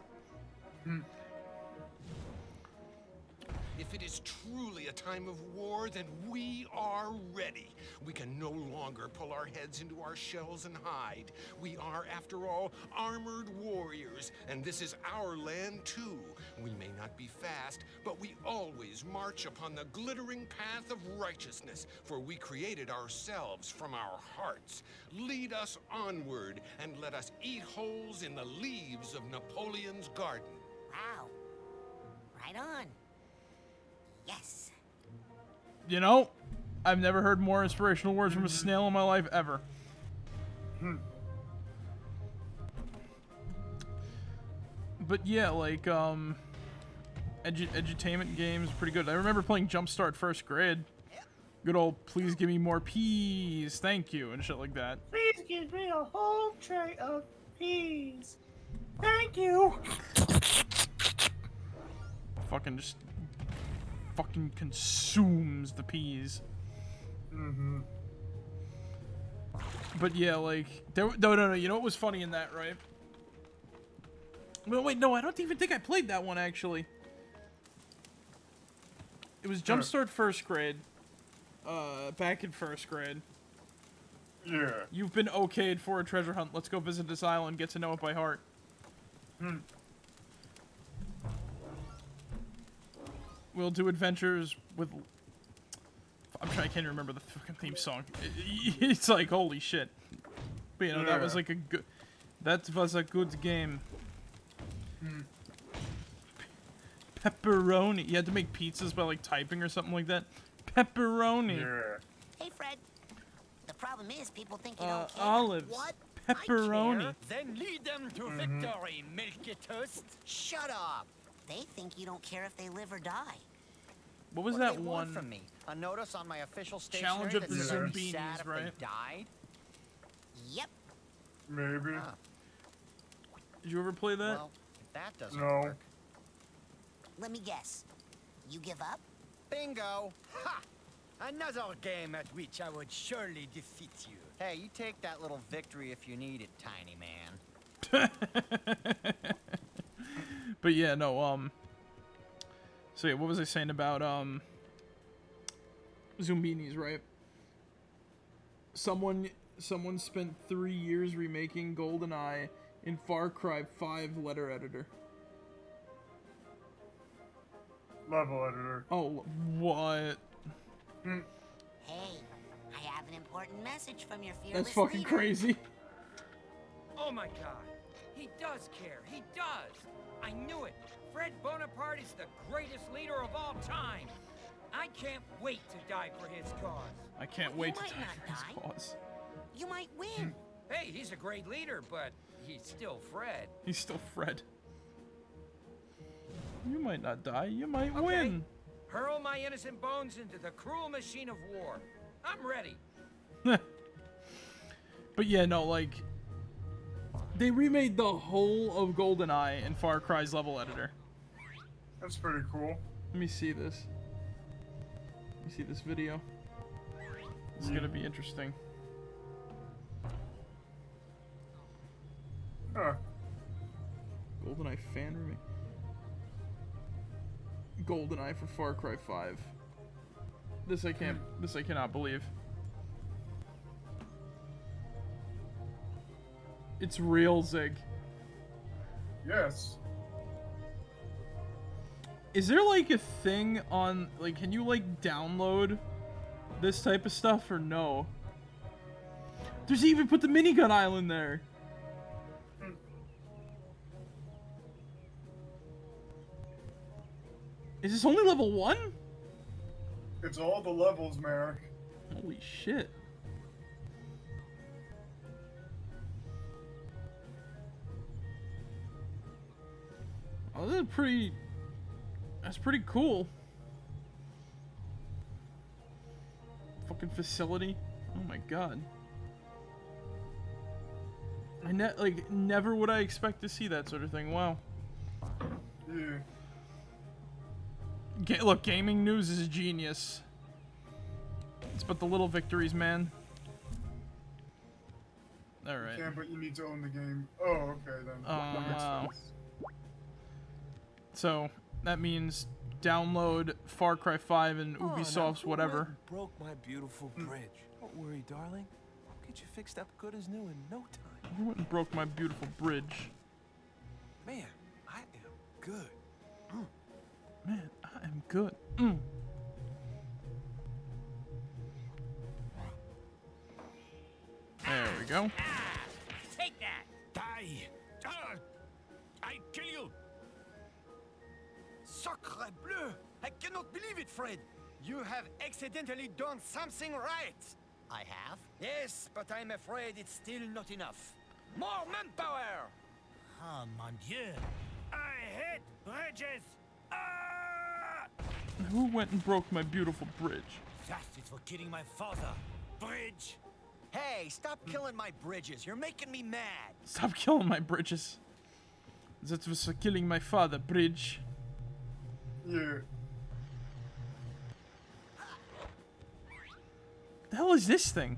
If it is truly a time of war, then we are ready. We can no longer pull our heads into our shells and hide. We are, after all, armored warriors, and this is our land too. We may not be fast, but we always march upon the glittering path of righteousness, for we created ourselves from our hearts. Lead us onward, and let us eat holes in the leaves of Napoleon's garden. Wow. Right on. Yes. You know, I've never heard more inspirational words from a snail in my life ever. But yeah, like, edutainment games pretty good. I remember playing Jumpstart first grade. Good old, please give me more peas, thank you, and shit like that. Please give me a whole tray of peas. Thank you. Fucking just fucking consumes the peas. But yeah, like, no, you know what was funny in that, right? Well, wait, no, I don't even think I played that one, actually. It was Jumpstart First Grade. Back in first grade. Yeah. You've been okayed for a treasure hunt. Let's go visit this island, get to know it by heart. We'll do adventures with... I can't remember the fucking theme song. It's like, holy shit. But, you know, that was like a good... That was a good game. Pepperoni. You had to make pizzas by, like, typing or something like that. Pepperoni. Yeah. Hey, Fred. The problem is people think you don't care. Olives. What? Pepperoni. Then lead them to victory, Milky Toast. Shut up. They think you don't care if they live or die. What was What that they want one? from me? A notice on my official Challenge stationery of the that says I'd be Zombies, sad if right? they died? Yep. Maybe. Did you ever play that? Well, if that doesn't No. work. Let me guess. You give up? Bingo! Ha! Another game at which I would surely defeat you. Hey, you take that little victory if you need it, tiny man. But yeah, no, so yeah, what was I saying about, Zombies, right? Someone spent 3 years remaking GoldenEye in Far Cry 5 letter editor. Level editor. Oh, what? Hey, I have an important message from your fearless That's fucking leader. crazy. Oh my god. He does care. He does. I knew it. Fred Bonaparte is the greatest leader of all time. I can't wait to die for his cause. I can't wait to die for his cause. You might win. Hey, he's a great leader, but he's still Fred. He's still Fred. You might not die, you might Okay. win. Hurl my innocent bones into the cruel machine of war. I'm ready. But yeah, no, like, they remade the whole of GoldenEye in Far Cry's level editor. That's pretty cool. Let me see this. Let me see this video. It's gonna be interesting. Huh. GoldenEye fan remake. GoldenEye for Far Cry 5. This I cannot believe. It's real, Zig. Yes. Is there like a thing on, like, can you like download this type of stuff or no? There's even put the minigun island there. Is this only level 1? It's all the levels, Marek. Holy shit. Oh, that's pretty cool. Fucking facility. Oh my god. Never would I expect to see that sort of thing. Wow. Yeah. Look, gaming news is genius. It's but the little victories, man. Alright. Yeah, but you need to own the game. Oh, okay then. That makes sense. So, that means download Far Cry 5 and Ubisoft's whatever. Broke my beautiful bridge. Don't worry, darling. I'll get you fixed up good as new in no time. Who went and broke my beautiful bridge? Man, I am good. Man, I am good. There we go. Take that. Die! I kill you! Sacre bleu! I cannot believe it, Fred! You have accidentally done something right! I have? Yes, but I'm afraid it's still not enough. More manpower! Oh, mon Dieu. I hate bridges. Who went and broke my beautiful bridge? Justice for killing my father. Bridge. Hey, stop killing my bridges. You're making me mad. Stop killing my bridges. That was killing my father, bridge. Yeah. The hell is this thing?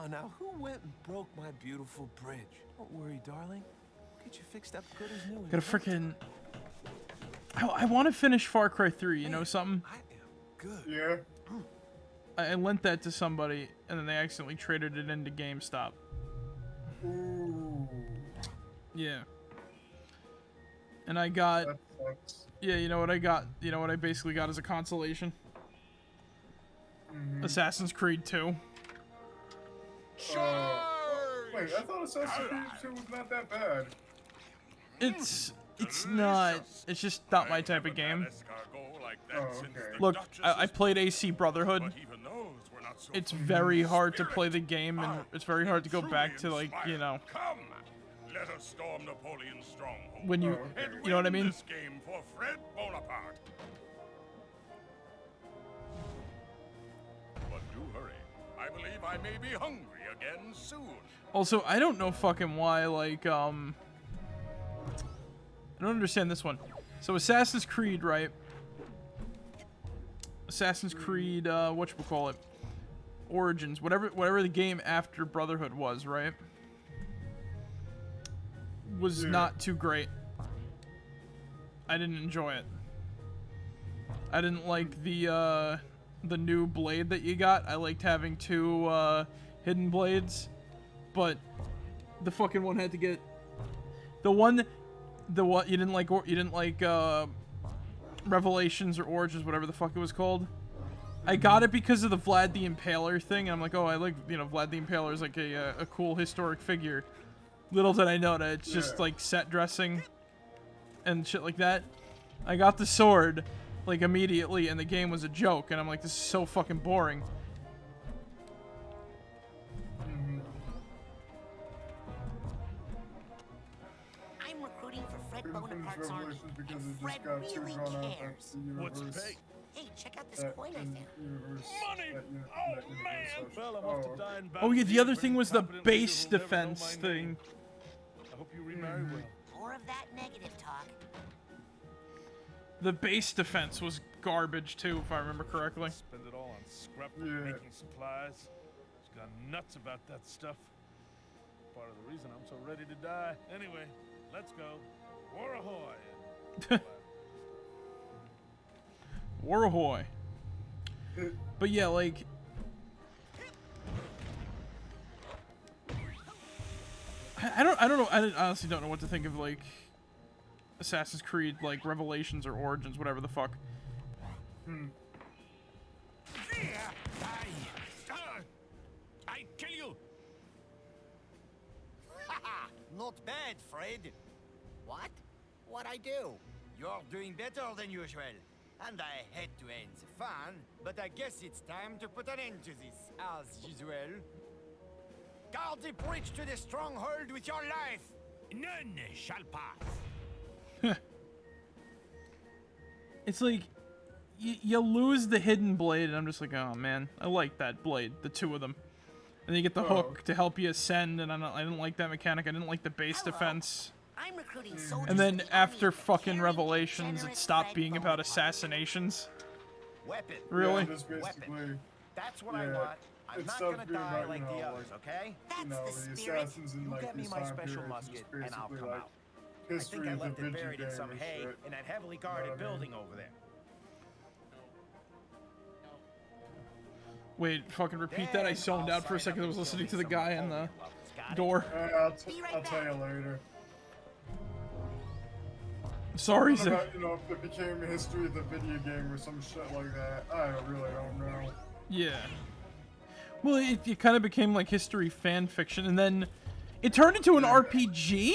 now who went and broke my beautiful bridge? Don't worry, darling. We'll get you fixed up good as new. Gotta freaking. I want to finish Far Cry 3. You know something? Good. Yeah. I lent that to somebody, and then they accidentally traded it into GameStop. Ooh. Yeah. And I got. That sucks. Yeah, you know what I got? You know what I basically got as a consolation? Assassin's Creed 2. Wait, I thought Assassin's Creed 2 was not that bad. It's not. It's just not my type of game. Oh, okay. Look, I played AC Brotherhood. It's very hard to play the game, and it's very hard to go back to, like, you know, Come, let us storm Napoleon's stronghold. when you, you know what I mean? This game for Fred Bonaparte. But do hurry. I believe I may be hungry again soon. Also, I don't know fucking why, like, I don't understand this one. So Assassin's Creed, right? Assassin's Creed, whatchamacallit? Origins, whatever the game after Brotherhood was, right? Was not too great. I didn't enjoy it. I didn't like the new blade that you got. I liked having two hidden blades, but the fucking one had to get the one you didn't like Revelations or Origins, whatever the fuck it was called. I got it because of the Vlad the Impaler thing. I'm like, oh, I like, you know, Vlad the Impaler is like a cool historic figure. Little did I know that it's just like set dressing and shit like that. I got the sword like immediately, and the game was a joke, and I'm like, this is so fucking boring. I'm recruiting for Fred Bonaparte's army, and Fred really cares. What's the pay? Hey, check out this coin I found. Money! Oh, man! Well, I'm off to die in Oh yeah, the other thing was the base defense thing. I hope you remarry well. More of that negative talk. The base defense was garbage too, if I remember correctly. Spend it all on scrap making supplies. She's gone nuts about that stuff. Part of the reason I'm so ready to die. Anyway, let's go. War ahoy! War ahoy. But yeah, like, I don't know. I honestly don't know what to think of, like, Assassin's Creed, like, Revelations or Origins, whatever the fuck. I kill you. Not bad, Fred. What? What I do? You're doing better than usual. And I hate to end the fun, but I guess it's time to put an end to this, as usual. Guard the bridge to the stronghold with your life! None shall pass. It's like, you lose the hidden blade, and I'm just like, oh man, I like that blade, the two of them. And then you get the hook to help you ascend, and I didn't like that mechanic. I didn't like the base defense. I'm recruiting soldiers. And then after fucking Revelations, it stopped being about assassinations. Weapon. Really? Yeah, just basically, That's what I want. I'm it's not stuff gonna being die about, like you know, the others, okay? You know, the assassins in You like get me these my time special periods, musket, just and I'll basically come like out. I think history I of the left it video buried in game some and hay shit. in that heavily guarded building over there. Wait, fucking repeat that? I zoned out for a second. I was listening to the guy in the door. I'll tell you later. Sorry, What about, you know, if it became a history of the video game or some shit like that? I really don't know. Yeah. Well, it kind of became like history fan fiction, and then it turned into an RPG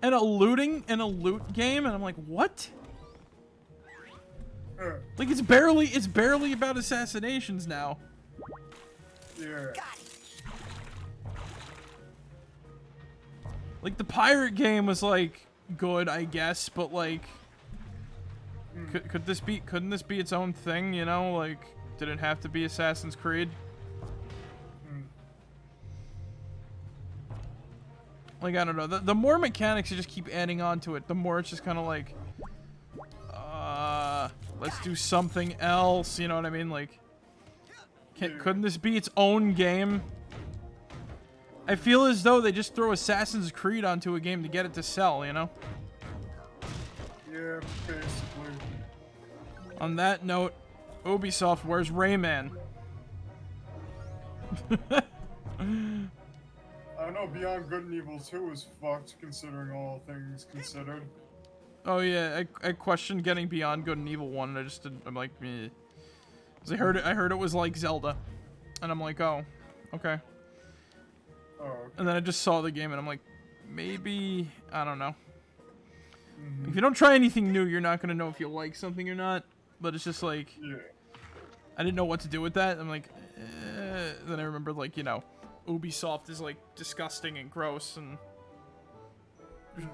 and a loot game, and I'm like, what? Like it's barely about assassinations now. Yeah. Like the pirate game was like good, I guess, but like, couldn't this be its own thing? You know, like, did it have to be Assassin's Creed? Like, I don't know. The more mechanics you just keep adding on to it, the more it's just kind of like, let's do something else. You know what I mean? Like, couldn't this be its own game? I feel as though they just throw Assassin's Creed onto a game to get it to sell, you know? Yeah, basically. On that note, Ubisoft, where's Rayman? I know Beyond Good and Evil 2 is fucked, considering all things considered. Oh yeah, I questioned getting Beyond Good and Evil 1, and I just didn't, I'm like, meh. 'Cause I heard it was like Zelda. And I'm like, oh, okay. Oh, okay. And then I just saw the game, and I'm like, maybe, I don't know. If you don't try anything new, you're not gonna know if you like something or not. But it's just like, Yeah. I didn't know what to do with that. I'm like, then I remember, like, you know, Ubisoft is like disgusting and gross and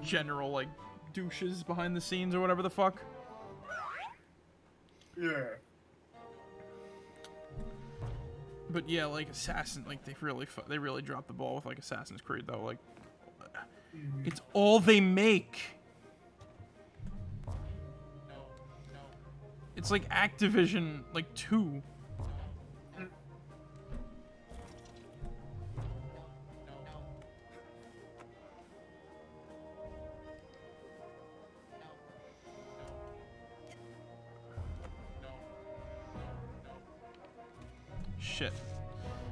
general like douches behind the scenes or whatever the fuck. Yeah. But yeah, like Assassin, like they really dropped the ball with like Assassin's Creed though. Like, it's all they make. It's like Activision, like 2. Shit.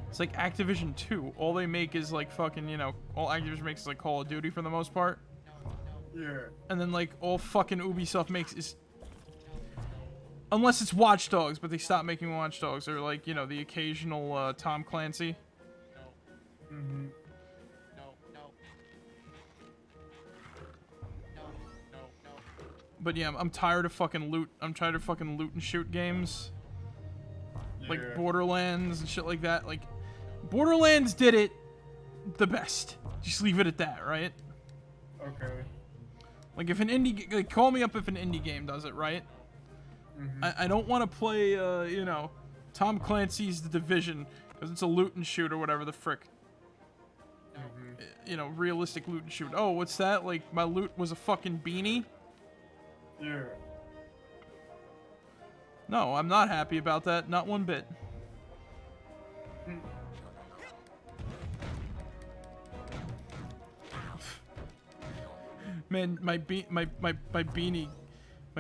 It's like Activision 2. All they make is like fucking, you know, all Activision makes is like Call of Duty for the most part. Yeah. And then like all fucking Ubisoft makes is, unless it's Watch Dogs, but they stopped making Watch Dogs, or like, you know, the occasional Tom Clancy. Mm-hmm. But yeah, I'm tired of fucking loot. I'm tired of fucking loot and shoot games. Like Yeah. Borderlands and shit like that. Like, Borderlands did it the best. Just leave it at that, right? Okay. Like, if an indie... Like, call me up if an indie game does it, right? Mm-hmm. I don't want to play, you know, Tom Clancy's The Division, because it's a loot and shoot or whatever the frick. Mm-hmm. You know, realistic loot and shoot. Oh, what's that? Like, my loot was a fucking beanie? Yeah. No, I'm not happy about that. Not one bit. Man, my beanie, my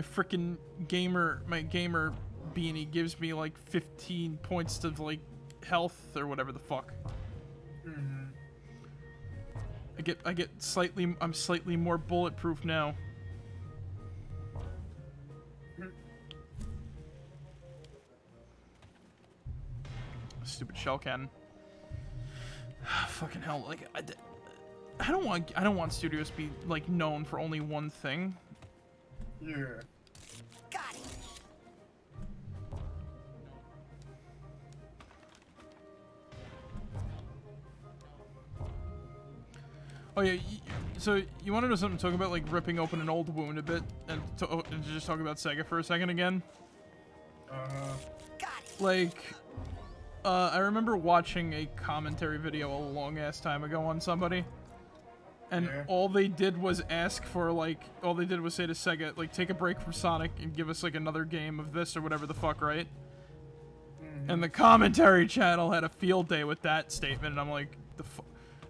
freaking gamer beanie gives me like 15 points of like health or whatever the fuck. Mm-hmm. I'm slightly more bulletproof now. Stupid shell cannon. Fucking hell! Like I don't want studios to be like known for only one thing. Yeah. Got it. Oh yeah. So you want to know something? Talk about like ripping open an old wound a bit, and to just talk about Sega for a second again. Like. I remember watching a commentary video a long-ass time ago on somebody, and all they did was ask for, like, all they did was say to Sega, like, take a break from Sonic and give us, like, another game of this or whatever the fuck, right? And the commentary channel had a field day with that statement, and I'm like,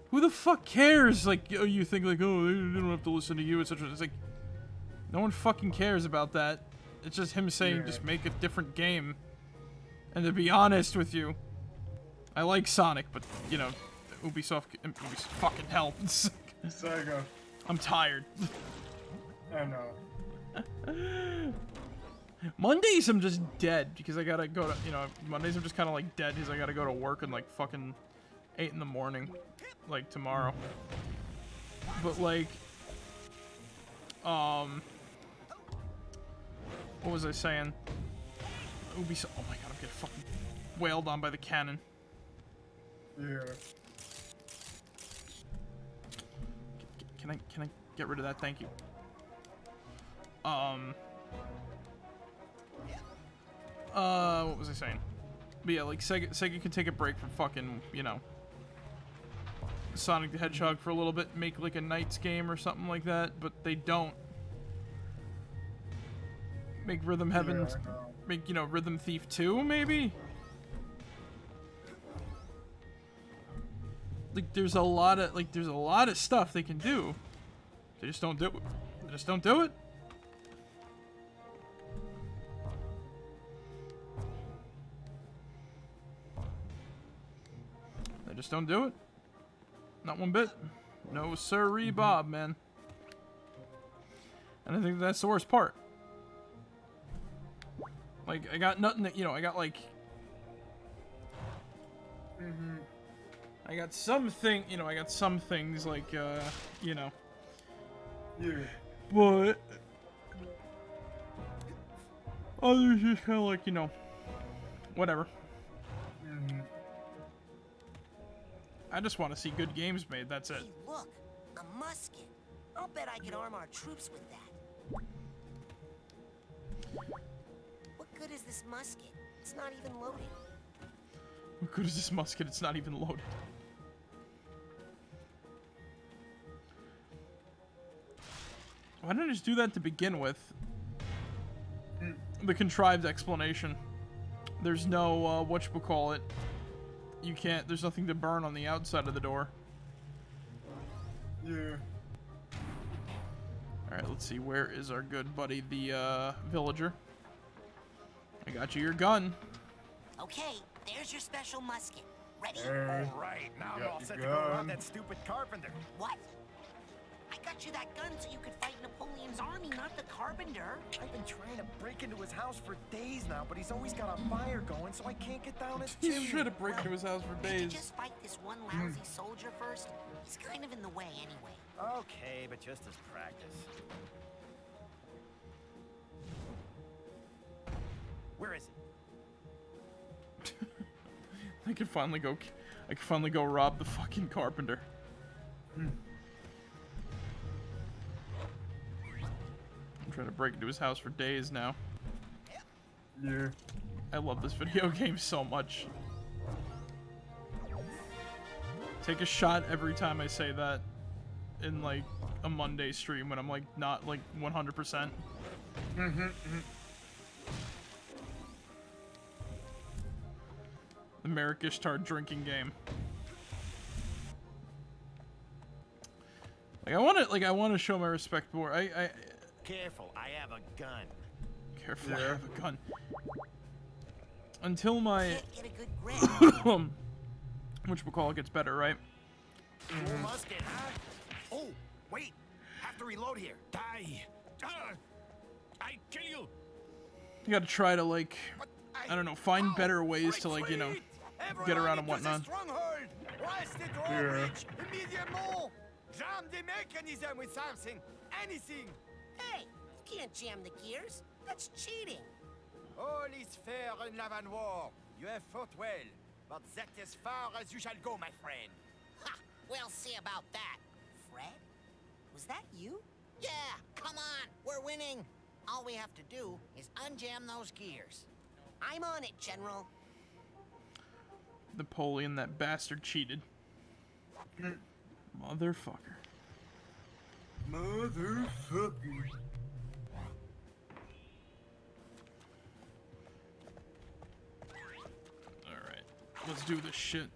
who the fuck cares? Like, you think, like, oh, they don't have to listen to you, etc. It's like, no one fucking cares about that. It's just him saying, just make a different game. And to be honest with you, I like Sonic, but, you know, Ubisoft fucking hell. Sega. I'm tired. I know. Mondays I'm just dead, because I gotta go to, you know, Mondays I'm just kind of like dead, because I gotta go to work in like fucking 8 in the morning, like tomorrow. But like, what was I saying? Ubisoft, oh my god, I'm getting fucking wailed on by the cannon. Yeah. Can I get rid of that? Thank you. What was I saying? But yeah, like Sega can take a break from fucking, you know, Sonic the Hedgehog for a little bit, make like a Knights game or something like that, but they don't. Make Rhythm Heaven, make, you know, Rhythm Thief 2, maybe? like there's a lot of stuff they can do. They just don't do it. They just don't do it. They just don't do it. Not one bit. No sirree, Bob, man. And I think that's the worst part. Like, I got nothing that, you know, I got like... I got some things like, you know. Yeah. But... others just kind of like, you know, whatever. I just want to see good games made, that's it. Hey, look, a musket. I'll bet I can arm our troops with that. What good is this musket? It's not even loaded. What good is this musket? It's not even loaded. Why didn't I just do that to begin with? The contrived explanation. There's no, whatchamacallit. You can't, there's nothing to burn on the outside of the door. Yeah. Alright, let's see. Where is our good buddy, the, villager? I got you your gun. Okay, there's your special musket. Ready? All right, now I'm all set to go rob that stupid carpenter. What? I got you that gun so you could fight Napoleon's army, not the carpenter. I've been trying to break into his house for days now, but he's always got a fire going, so I can't get down his chimney. He's trying to break into his house for Did you days. just fight this one lousy soldier first? He's kind of in the way anyway. Okay, but just as practice. Where is he? I can finally go rob the fucking carpenter. I'm trying to break into his house for days now. Yeah. I love this video game so much. Take a shot every time I say that in like a Monday stream when I'm like not like 100%. The Marek1shtar drinking game. Like I want to show my respect more. Careful, I have a gun. Careful, I have a gun. Until my whatchamacallit gets better, right? Cool musket, huh? Oh, wait. Have to reload here. Die. I kill you. You gotta try to like, I don't know, find better ways to like, you know, get around and whatnot. Yeah. Jam the mechanism with something. Anything. Hey, you can't jam the gears. That's cheating. All is fair in love and war. You have fought well, but that's as far as you shall go, my friend. Ha! We'll see about that. Fred? Was that you? Yeah, come on. We're winning. All we have to do is unjam those gears. I'm on it, General. Napoleon, that bastard, cheated. Motherfucker. Motherfucker. Alright, let's do this shit.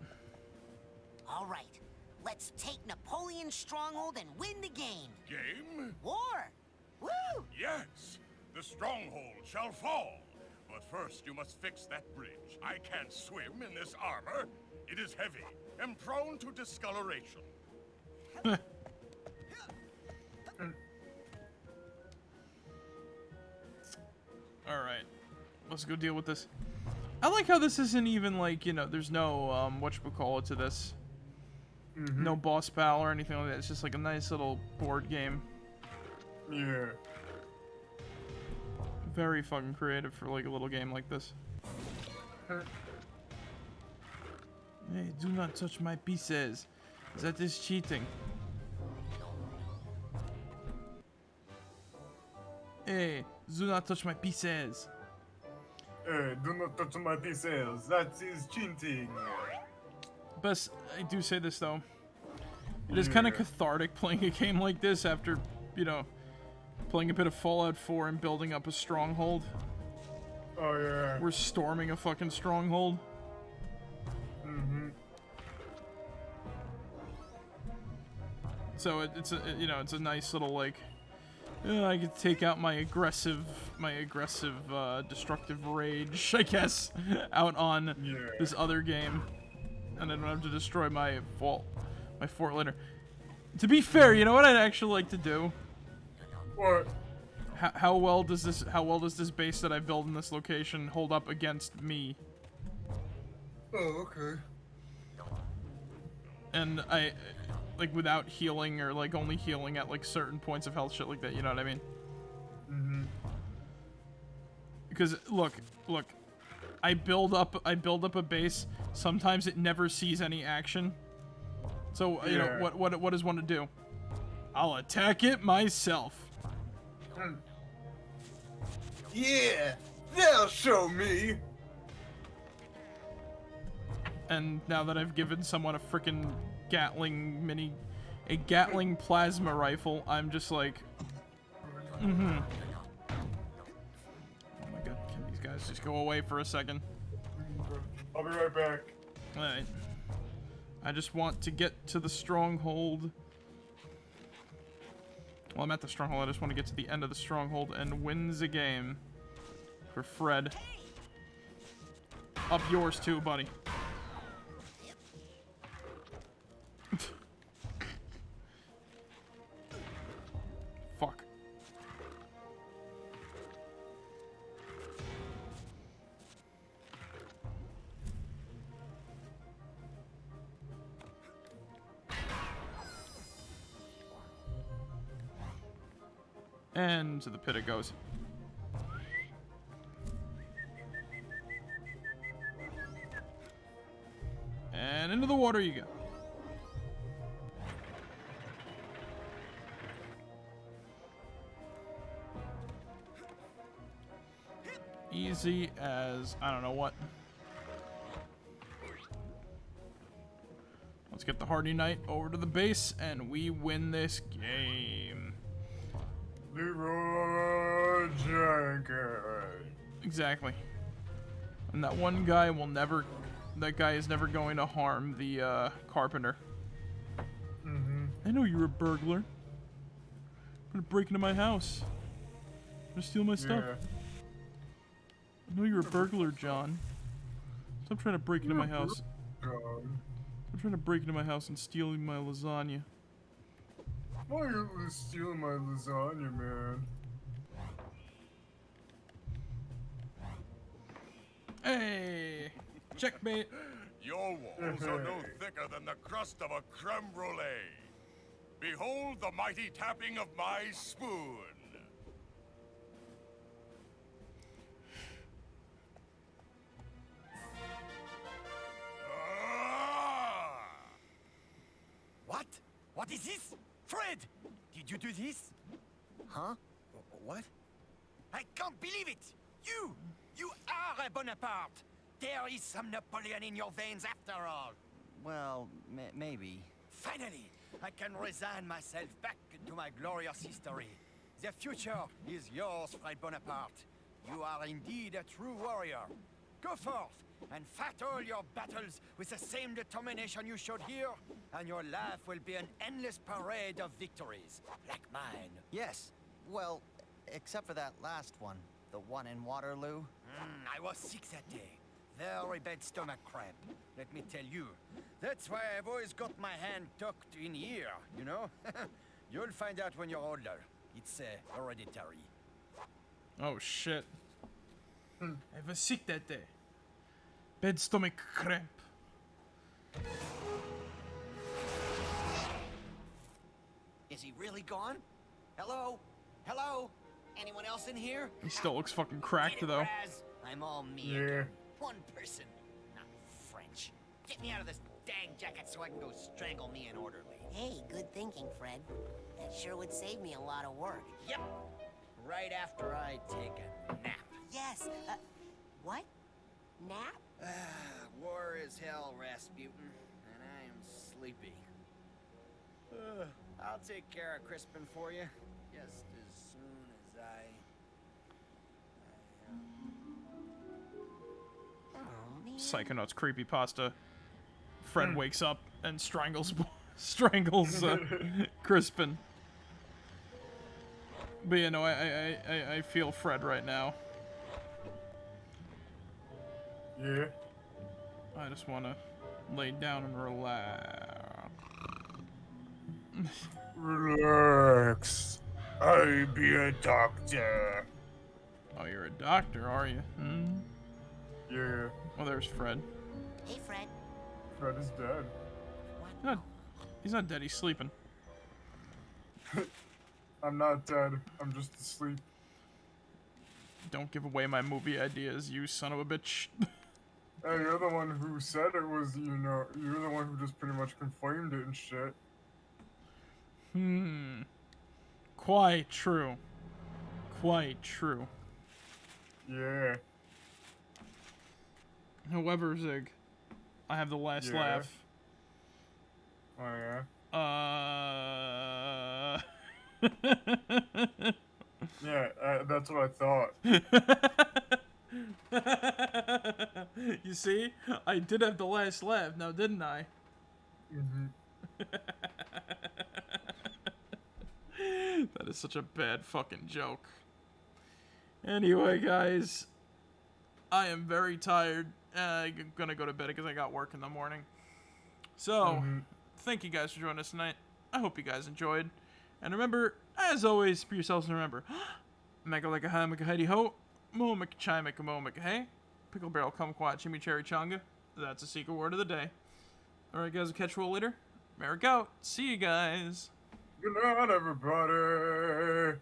All right, let's take Napoleon's stronghold and win the game. Game? War! Woo! Yes, the stronghold shall fall. But first you must fix that bridge. I can't swim in this armor. It is heavy and prone to discoloration. Alright, let's go deal with this. I like how this isn't even like, you know, there's no, whatchamacallit to this. No boss battle or anything like that. It's just like a nice little board game. Yeah. Very fucking creative for like a little game like this. Hey, do not touch my pieces. That is cheating. Hey, do not touch my pieces. Hey, do not touch my pieces. That is cheating. Best, I do say this though. It is kind of cathartic playing a game like this after, you know, playing a bit of Fallout 4 and building up a stronghold. Oh yeah. We're storming a fucking stronghold. So it's a it's a nice little like I get to take out my aggressive destructive rage, I guess, out on this other game, and I don't have to destroy my fort later. To be fair, you know what I'd actually like to do? What? How well does this base that I built in this location hold up against me? Oh, okay. And I, like, without healing or like only healing at like certain points of health, shit like that. You know what I mean? Mm-hmm. Because look, I build up a base. Sometimes it never sees any action. So you know what does one to do? I'll attack it myself. Yeah, they'll show me. And now that I've given someone a frickin' a Gatling plasma rifle, I'm just like, Oh my god, can these guys just go away for a second? I'll be right back. Alright. I just want to get to the stronghold. Well, I'm at the stronghold. I just want to get to the end of the stronghold and win the game. For Fred. Up yours too, buddy. Fuck. And to the pit it goes. And into the water you go. Easy as I don't know what. Let's get the Hardy Knight over to the base and we win this game. Leroy Jenkins. Exactly. And that one guy will never... That guy is never going to harm the carpenter. I know you're a burglar. I'm gonna break into my house. I'm gonna steal my stuff. I know you're a burglar, John. Stop trying to break into my house. I'm trying to break into my house and stealing my lasagna. Why are you stealing my lasagna, man? Hey! Checkmate! Your walls are no thicker than the crust of a creme brulee. Behold the mighty tapping of my spoon. What? What is this? Fred! Did you do this? Huh? What? I can't believe it! You are a Bonaparte! There is some Napoleon in your veins after all. Well, maybe. Finally, I can resign myself back to my glorious history. The future is yours, Fred Bonaparte. You are indeed a true warrior. Go forth and fight all your battles with the same determination you showed here, and your life will be an endless parade of victories, like mine. Yes. Well, except for that last one. The one in Waterloo. I was sick that day. Very bad stomach cramp, let me tell you. That's why I've always got my hand tucked in here, you know? You'll find out when you're older. It's hereditary. Oh shit. I was sick that day. Bad stomach cramp. Is he really gone? Hello? Hello? Anyone else in here? He still looks fucking cracked though. I'm all me. Yeah. One person, not French. Get me out of this dang jacket so I can go strangle me an orderly. Hey, good thinking, Fred. That sure would save me a lot of work. Yep. Right after I take a nap. Yes. What? Nap? War is hell, Rasputin, and I am sleepy. I'll take care of Crispin for you, just as soon as Psychonauts creepypasta. Fred wakes up and strangles strangles Crispin. But you know, I feel Fred right now. Yeah. I just want to lay down and relax. Relax. I be a doctor. Oh, you're a doctor, are you? Hmm? Yeah. Oh, there's Fred. Hey, Fred. Fred is dead. He's not dead, he's sleeping. I'm not dead. I'm just asleep. Don't give away my movie ideas, you son of a bitch. Hey, you're the one who said it was, you know, you're the one who just pretty much confirmed it and shit. Quite true. Quite true. Yeah. However, Zig, I have the last laugh. Oh, yeah? Yeah, that's what I thought. You see? I did have the last laugh, now didn't I? Mm-hmm. That is such a bad fucking joke. Anyway, guys, I am very tired. I'm gonna go to bed because I got work in the morning. So, thank you guys for joining us tonight. I hope you guys enjoyed. And remember, as always, be yourselves and remember, mega like a hi, mega heidi ho, mo mika chai, mika mo mika hey, pickle barrel kumquat chimichurri. That's a secret word of the day. Alright, guys, we'll catch you all later. Marek out. See you guys. Good night, everybody.